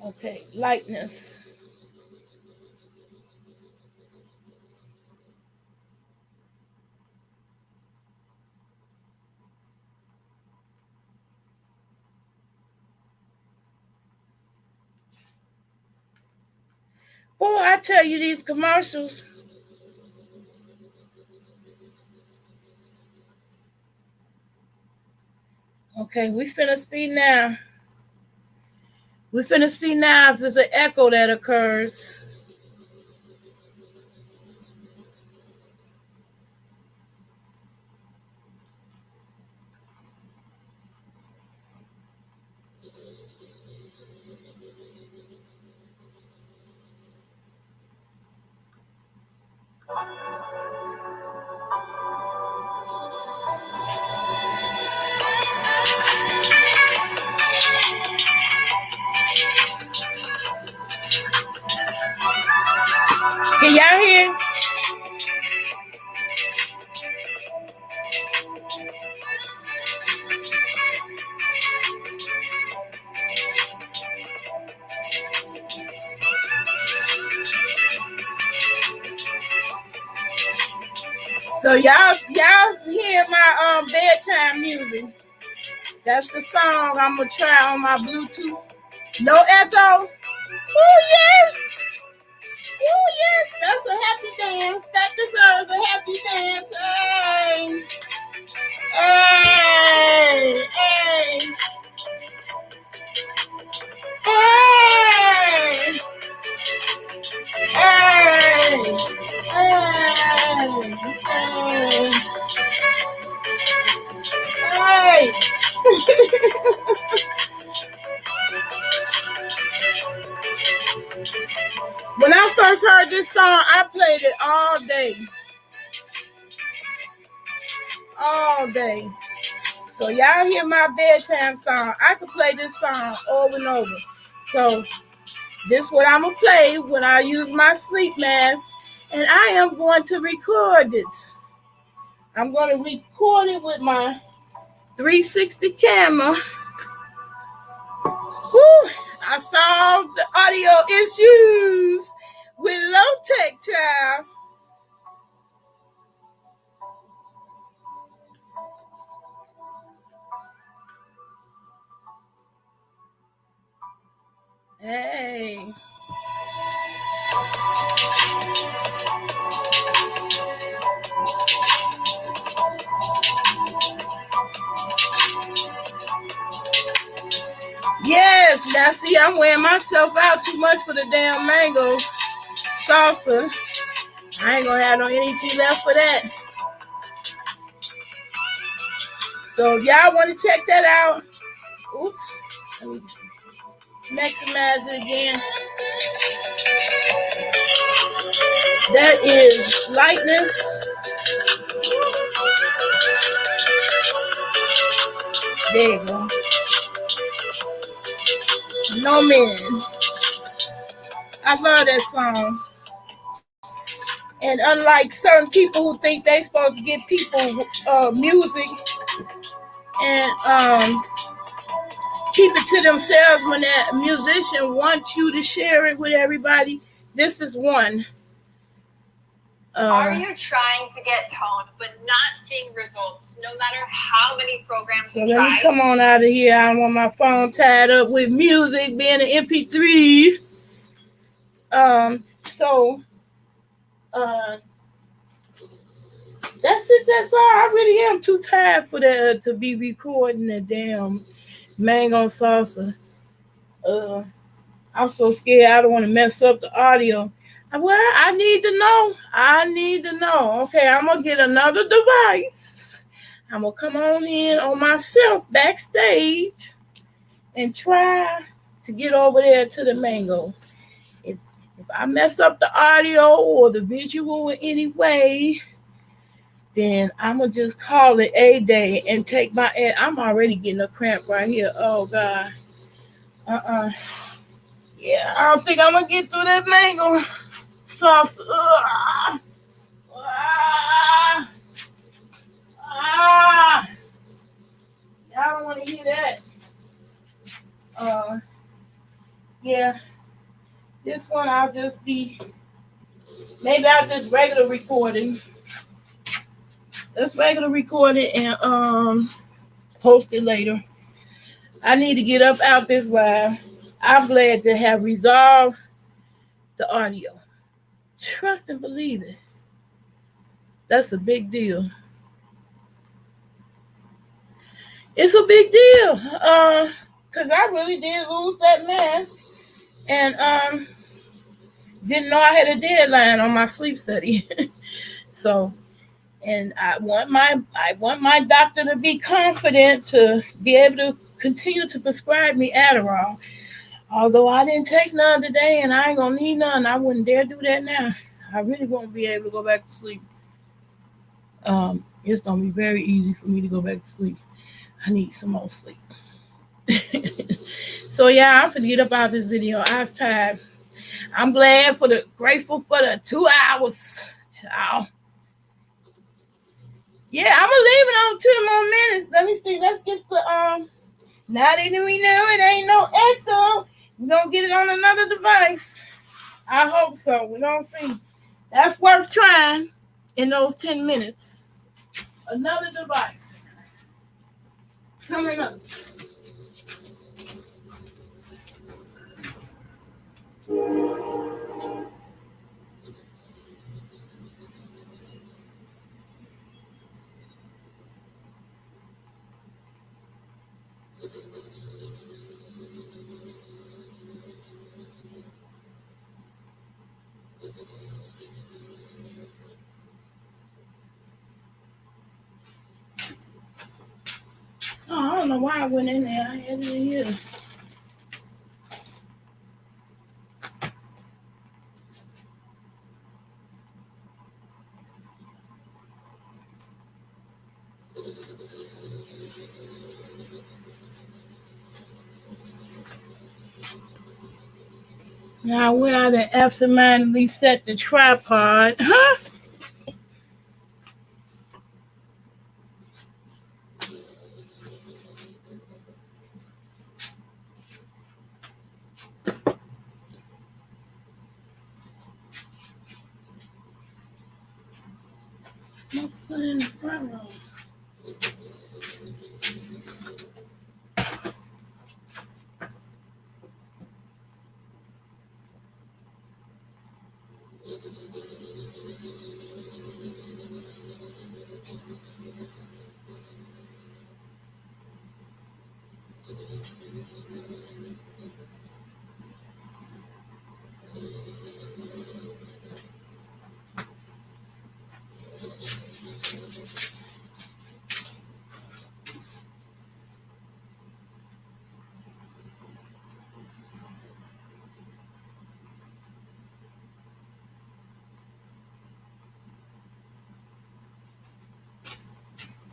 Okay, lightness. Boy, I tell you, these commercials. Okay, we finna see now. We finna see now if there's an echo that occurs. Can y'all hear? So y'all hear my bedtime music. That's the song I'm gonna try on my Bluetooth. No echo. Oh yes. Oh yes. That's a happy dance. That deserves a happy dance. Hey. Hey. Hey. Hey. Hey. Hey. Hey. When I first heard this song, I played it all day. All day. So y'all hear my bedtime song. I could play this song over and over. So this is what I'm going to play when I use my sleep mask. And I am going to record it. I'm going to record it with my 360 camera. Whew, I solved the audio issues with low tech, child. Hey. Yes, now see, I'm wearing myself out too much for the damn mango salsa. I ain't gonna have no energy left for that. So if y'all want to check that out, oops, let me maximize it again. That is lightness. There you go. No Men. I love that song. And unlike certain people who think they supposed to give people music and keep it to themselves when that musician wants you to share it with everybody, this is one. Are you trying to get toned but not seeing results no matter how many programs so you let me come on out of here. I don't want my phone tied up with music being an MP3. That's it. That's all. I really am too tired for that to be recording the damn mango salsa. I'm so scared. I don't want to mess up the audio. Well, I need to know. Okay, I'm gonna get another device. I'm gonna come on in on myself backstage. and try to get over there to the mangoes. If I mess up the audio or the visual in any way, then I'm going to just call it a day and take my – I'm already getting a cramp right here. Oh, God. Yeah, I don't think I'm going to get through that mango sauce. Y'all don't want to hear that. Yeah. This one I'll just be – maybe I'll just regular recording. Let's regular record it and post it later. I need to get up out this live. I'm glad to have resolved the audio. Trust and believe it. That's a big deal. It's a big deal. Because I really did lose that mask. And didn't know I had a deadline on my sleep study. So, and I want my doctor to be confident to be able to continue to prescribe me Adderall. Although I didn't take none today and I ain't gonna need none, I wouldn't dare do that now. I really won't be able to go back to sleep. It's gonna be very easy for me to go back to sleep. I need some more sleep. So yeah, I'm gonna get up out of this video. I was tired. I'm grateful for the 2 hours. Ciao. Yeah, I'm gonna leave it on 2 more minutes. Let me see. Let's get the now that we know it ain't no echo, we're gonna get it on another device. I hope so. We're gonna see. That's worth trying in those 10 minutes. Another device coming up. Oh, I don't know why I went in there. I had it in here. Now, where I done absentmindedly set the tripod, huh? Let's put it in the front row.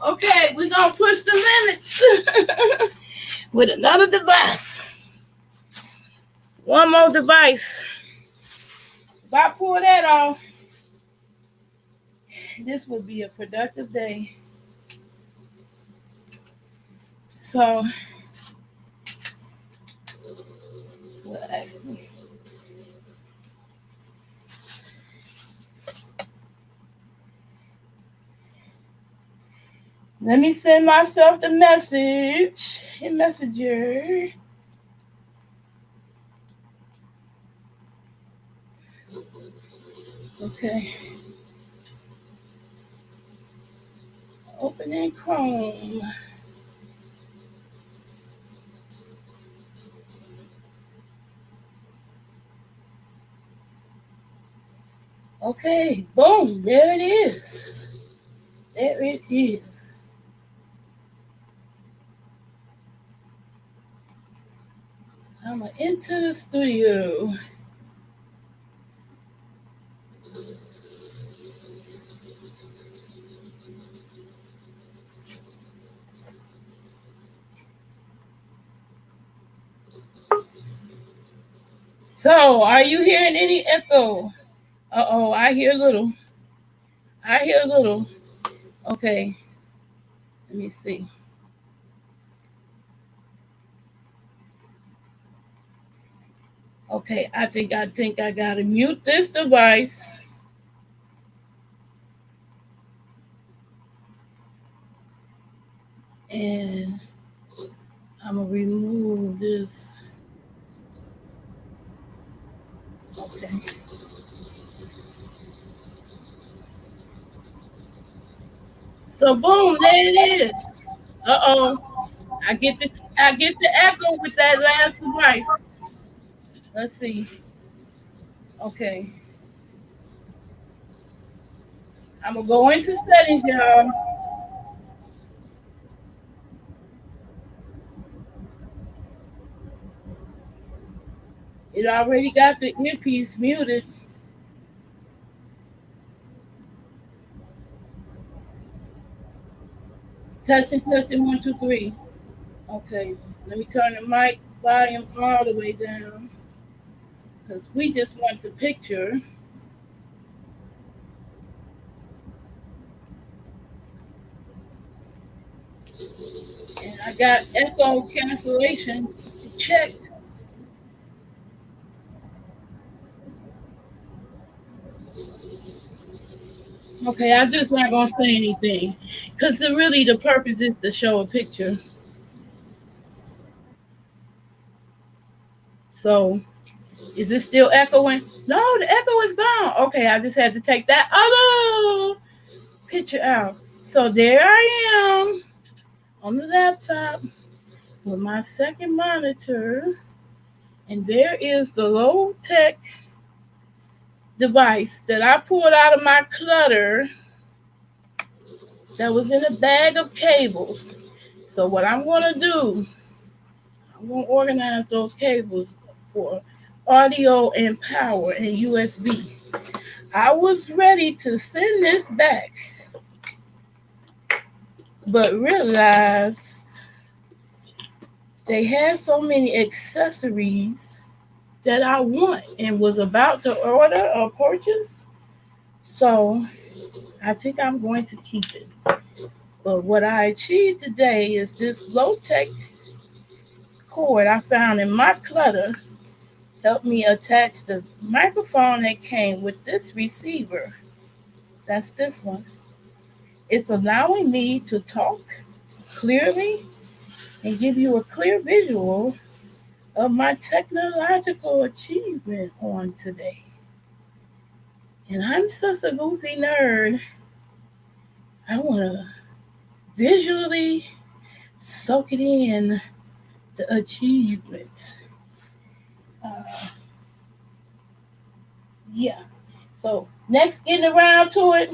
Okay, we're going to push the limits with another device. One more device. If I pull that off, this will be a productive day. So, well, actually, let me send myself the message in Messenger. Okay. Open in Chrome. Okay, boom, there it is. There it is. I'm into the studio. So, are you hearing any echo? Uh-oh, I hear little. I hear little. Okay, let me see. Okay, I think I gotta mute this device. And I'm gonna remove this. Okay. So boom, there it is. Uh-oh. I get the echo with that last device. Let's see. Okay. I'm gonna go into settings, y'all. It already got the earpiece muted. Testing, testing, 1, 2, 3. Okay. Let me turn the mic volume all the way down. Because we just want the picture. And I got echo cancellation checked. Okay, I'm just not gonna say anything. Because really the purpose is to show a picture. So is it still echoing? No, the echo is gone. Okay, I just had to take that other picture out. So there I am on the laptop with my second monitor. And there is the low tech device that I pulled out of my clutter that was in a bag of cables. So what I'm going to do, I'm going to organize those cables for audio and power and USB. I was ready to send this back, but realized they had so many accessories that I want and was about to order or purchase. So I think I'm going to keep it. But what I achieved today is this low-tech cord I found in my clutter helped me attach the microphone that came with this receiver. That's this one. It's allowing me to talk clearly and give you a clear visual of my technological achievement on today. And I'm such a goofy nerd. I want to visually soak it in the achievements. Uh, yeah. So next, getting around to it,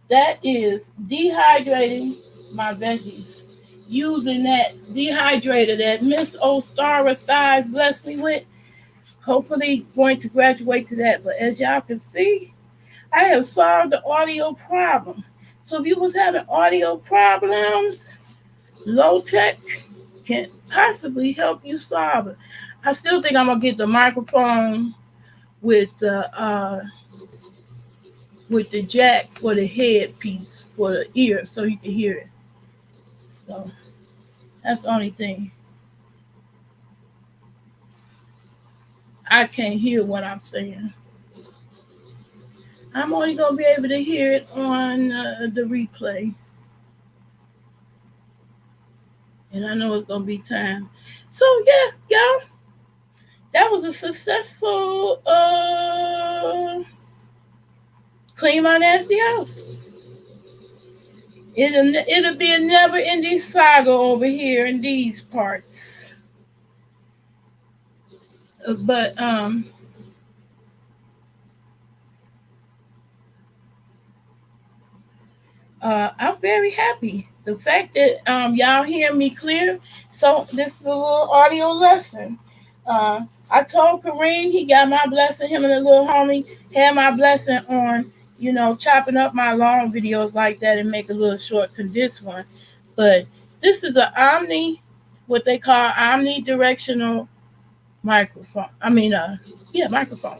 that is dehydrating my veggies. Using that dehydrator that Miss Ostara Styles blessed me with. Hopefully going to graduate to that. But as y'all can see, I have solved the audio problem. So if you was having audio problems, low tech can possibly help you solve it. I still think I'm gonna get the microphone with the jack for the headpiece for the ear so you can hear it. So that's the only thing. I can't hear what I'm saying. I'm only gonna be able to hear it on the replay. And I know it's gonna be time. So yeah, y'all, that was a successful clean my nasty house. It'll be a never-ending saga over here in these parts. But I'm very happy. The fact that y'all hear me clear. So this is a little audio lesson. I told Kareem he got my blessing, him and the little homie had my blessing on, chopping up my long videos like that and make a little short condensed one. But this is what they call omnidirectional microphone. Microphone.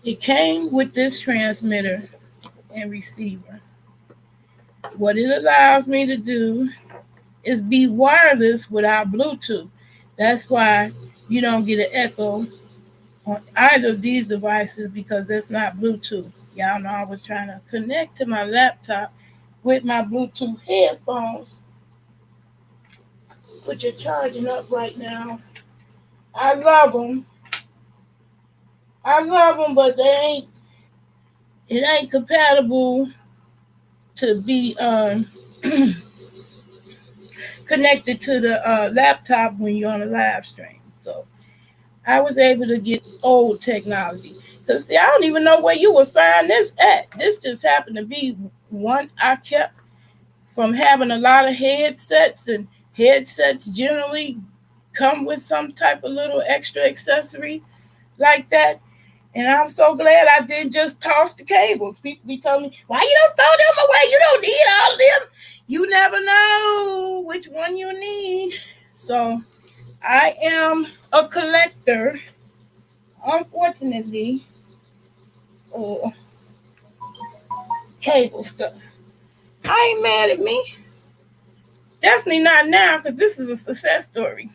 It came with this transmitter and receiver. What it allows me to do is be wireless without Bluetooth. That's why you don't get an echo on either of these devices because that's not Bluetooth. Y'all know I was trying to connect to my laptop with my Bluetooth headphones, which are charging up right now. I love them, but it ain't compatible to be connected to the laptop when you're on a live stream. So I was able to get old technology. Because, see, I don't even know where you would find this at. This just happened to be one I kept from having a lot of headsets, and headsets generally come with some type of little extra accessory like that. And I'm so glad I didn't just toss the cables. People be telling me, why you don't throw them away? You don't need all of them. You never know which one you need. So I am a collector. Unfortunately, cable stuff. I ain't mad at me. Definitely not now, because this is a success story.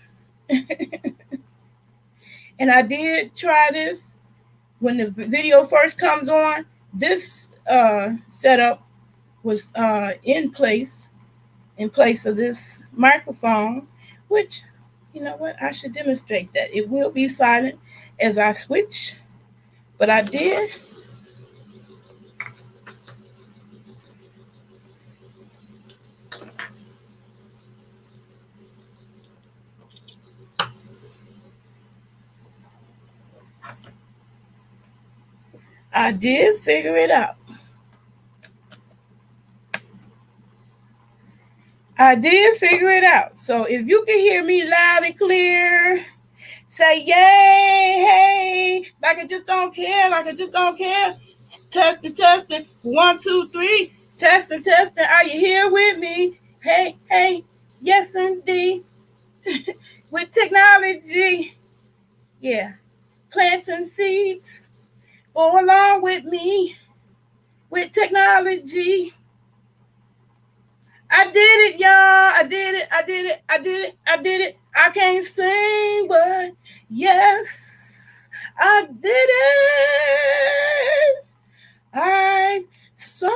And I did try this when the video first comes on. This setup was in place of this microphone, which, you know what, I should demonstrate that. It will be silent as I switch, but I did. I did figure it out. So if you can hear me loud and clear, say yay, hey, like I just don't care. Testing. 1, 2, 3. Testing. Are you here with me? Hey, yes indeed. With technology, yeah. Plants and seeds. Go along with me with technology. I did it, y'all. I did it. I can't sing, but yes, I did it. I solved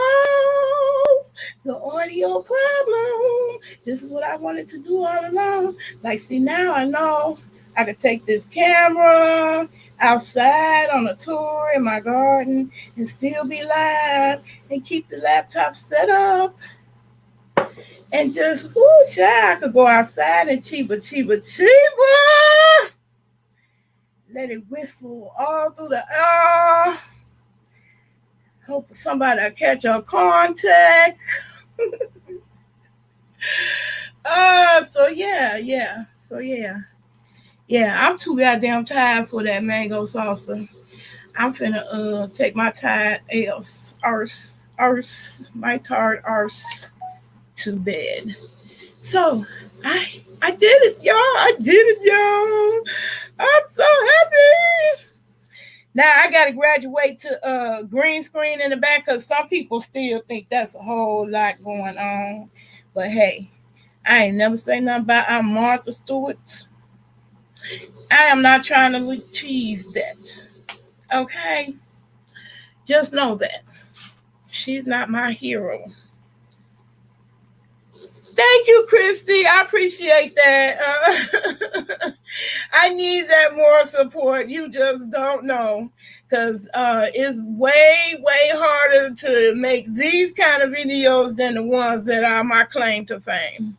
the audio problem. This is what I wanted to do all along. Like, see, now I know I could take this camera outside on a tour in my garden and still be live and keep the laptop set up and just, I could go outside and cheaper. Let it whiffle all through the air. Hope somebody will catch our contact. Yeah, I'm too goddamn tired for that mango salsa. I'm finna take my tired my tired arse to bed. So I did it, y'all. I'm so happy. Now I gotta graduate to green screen in the back because some people still think that's a whole lot going on. But hey, I ain't never say nothing about I'm Martha Stewart. I am not trying to achieve that. Okay? Just know that. She's not my hero. Thank you, Christy. I appreciate that. I need that more support. You just don't know. Because it's way, way harder to make these kind of videos than the ones that are my claim to fame.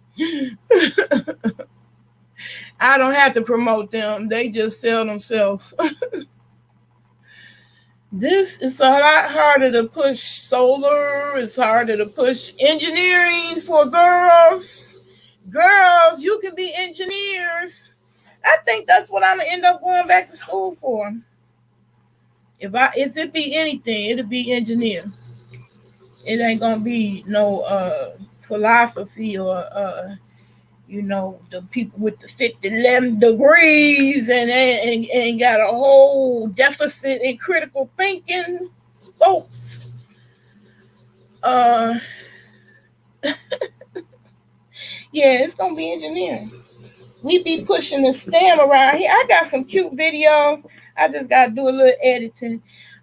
I don't have to promote them. They just sell themselves. This is a lot harder to push solar. It's harder to push engineering for girls. Girls, you can be engineers. I think that's what I'm gonna end up going back to school for. If it be anything, it'll be engineer. It ain't gonna be no philosophy or the people with the 11 degrees and got a whole deficit in critical thinking folks. Yeah, it's gonna be engineering. We be pushing the STEM around here. I got some cute videos. I just gotta do a little editing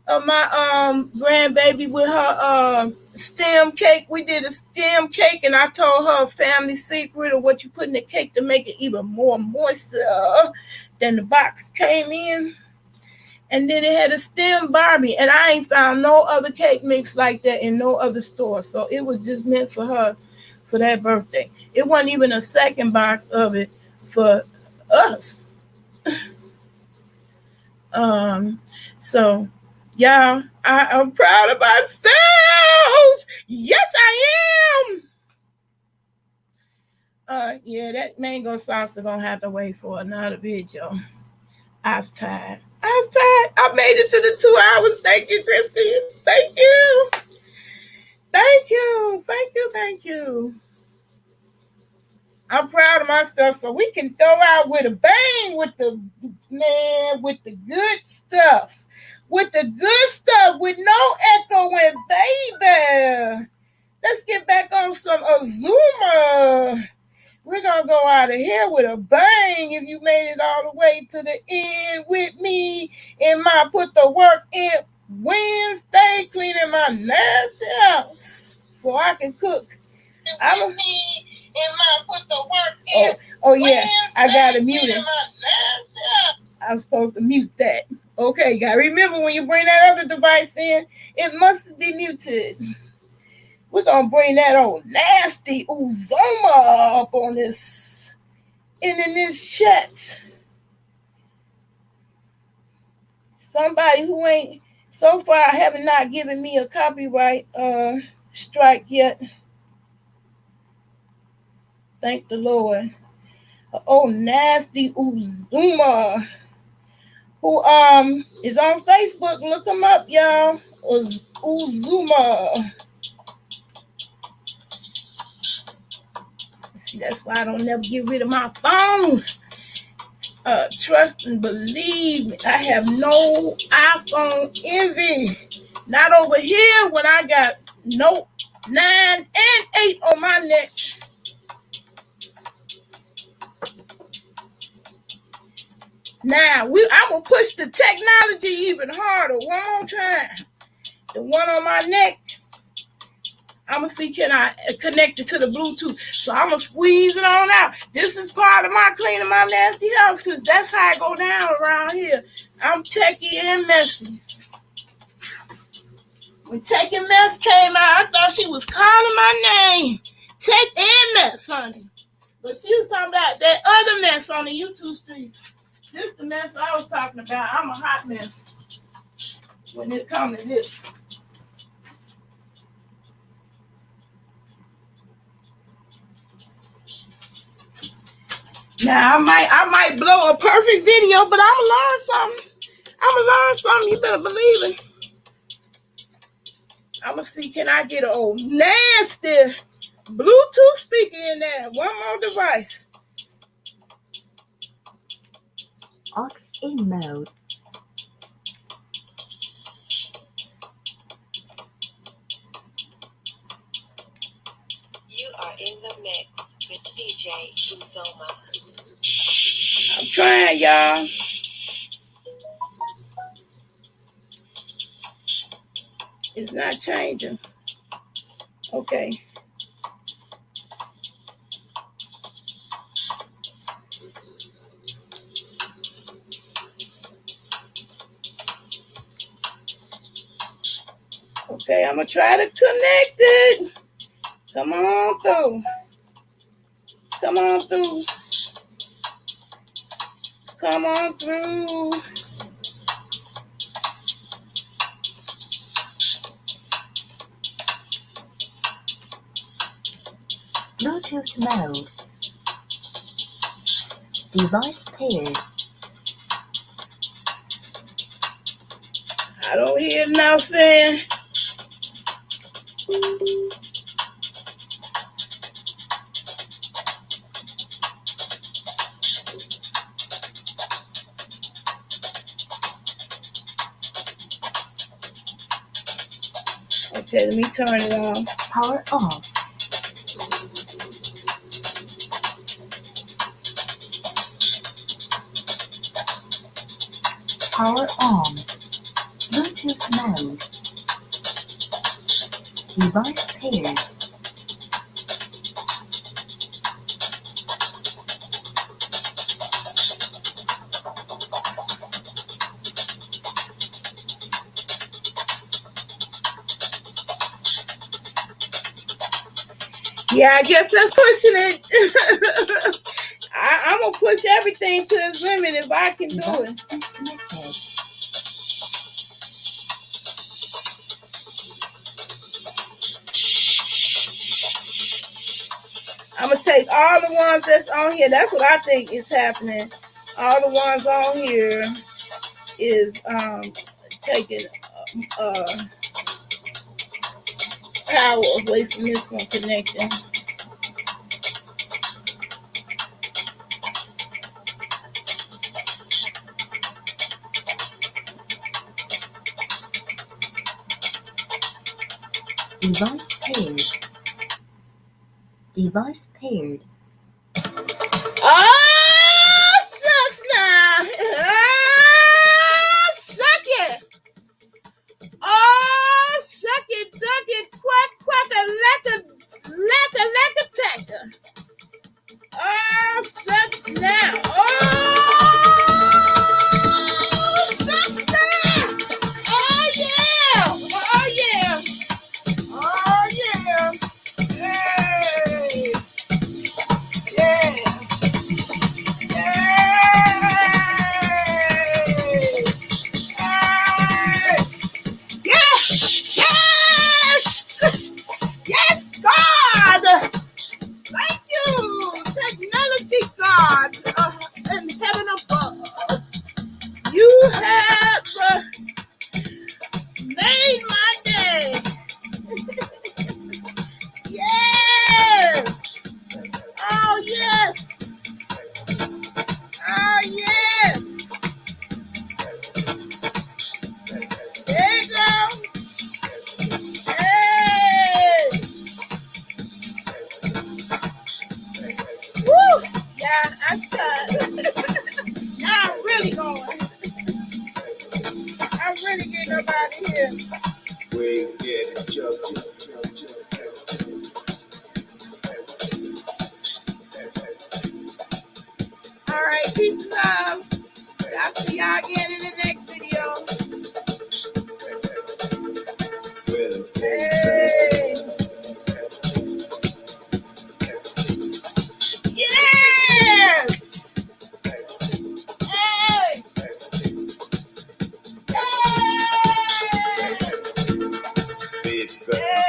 of my grandbaby with her STEM cake. We did a STEM cake, and I told her a family secret of what you put in the cake to make it even more moisture than the box came in. And then it had a STEM Barbie, and I ain't found no other cake mix like that in no other store. So it was just meant for her for that birthday. It wasn't even a second box of it for us. So y'all, I'm proud of myself. Yes, I am. Yeah, that mango salsa gonna have to wait for another video. I was tired. I made it to the 2 hours. Thank you, Christy. Thank you. I'm proud of myself, so we can go out with a bang with the good stuff. With no echoing, baby. Let's get back on some Azuma. We're going to go out of here with a bang if you made it all the way to the end with me in my Put the Work In Wednesday, cleaning my nasty house so I can cook. Put the work in. Oh yeah, I got to mute it. I'm supposed to mute that. Okay, got to remember when you bring that other device in, it must be muted. We're going to bring that old nasty Uzoma up on this, in this chat. Somebody who ain't, so far, haven't not given me a copyright strike yet. Thank the Lord. Oh, nasty Uzuma, who is on Facebook. Look him up, y'all. Uzuma. See, that's why I don't never get rid of my phones. Trust and believe me, I have no iPhone envy. Not over here when I got Note 9 and 8 on my neck. Now, I'm going to push the technology even harder one more time. The one on my neck, I'm going to see can I connect it to the Bluetooth. So I'm going to squeeze it on out. This is part of my cleaning my nasty house because that's how I go down around here. I'm techie and messy. When Tech and Mess came out, I thought she was calling my name. Tech and Mess, honey. But she was talking about that other mess on the YouTube streets. This the mess I was talking about. I'm a hot mess when it comes to this. Now I might blow a perfect video, but I'm gonna learn something. You better believe it. I'm gonna see can I get an old nasty Bluetooth speaker in there. One more device. Aux in mode. You are in the mix with DJ Uzoma. I'm trying, y'all. It's not changing. Okay. Okay, I'm going to try to connect it. Come on through. Come on through. Come on through. Bluetooth mode. Device paired. I don't hear nothing. Okay, let me turn it on. Power off. Power on. Bluetooth mode. Device paired. Yeah, I guess that's pushing it. I'm gonna push everything to its limit if I can do it. Disconnected. I'm gonna take all the ones that's on here. That's what I think is happening. All the ones on here is taking power away from this one connecting. Device paired. Device paired. Oh, shucks now. Oh, shuck it. Oh, shuck it, duck it, quack, lecker. Oh, shucks now. Oh, shucks now. Oh, yeah. Oh, yeah. Oh, yeah. Hey. Yeah. Yes! Yes! Yes, God! Thank you, technology God in heaven above. You have made my day. Yes! Oh, yes! Oh, yes! There you go. Hey! Woo! Yeah, I'm done. Now I'm really going. I'm really getting up out of here. All right, peace and love. I'll see y'all again in the next video. Hey! Yes! Hey! Hey! Hey!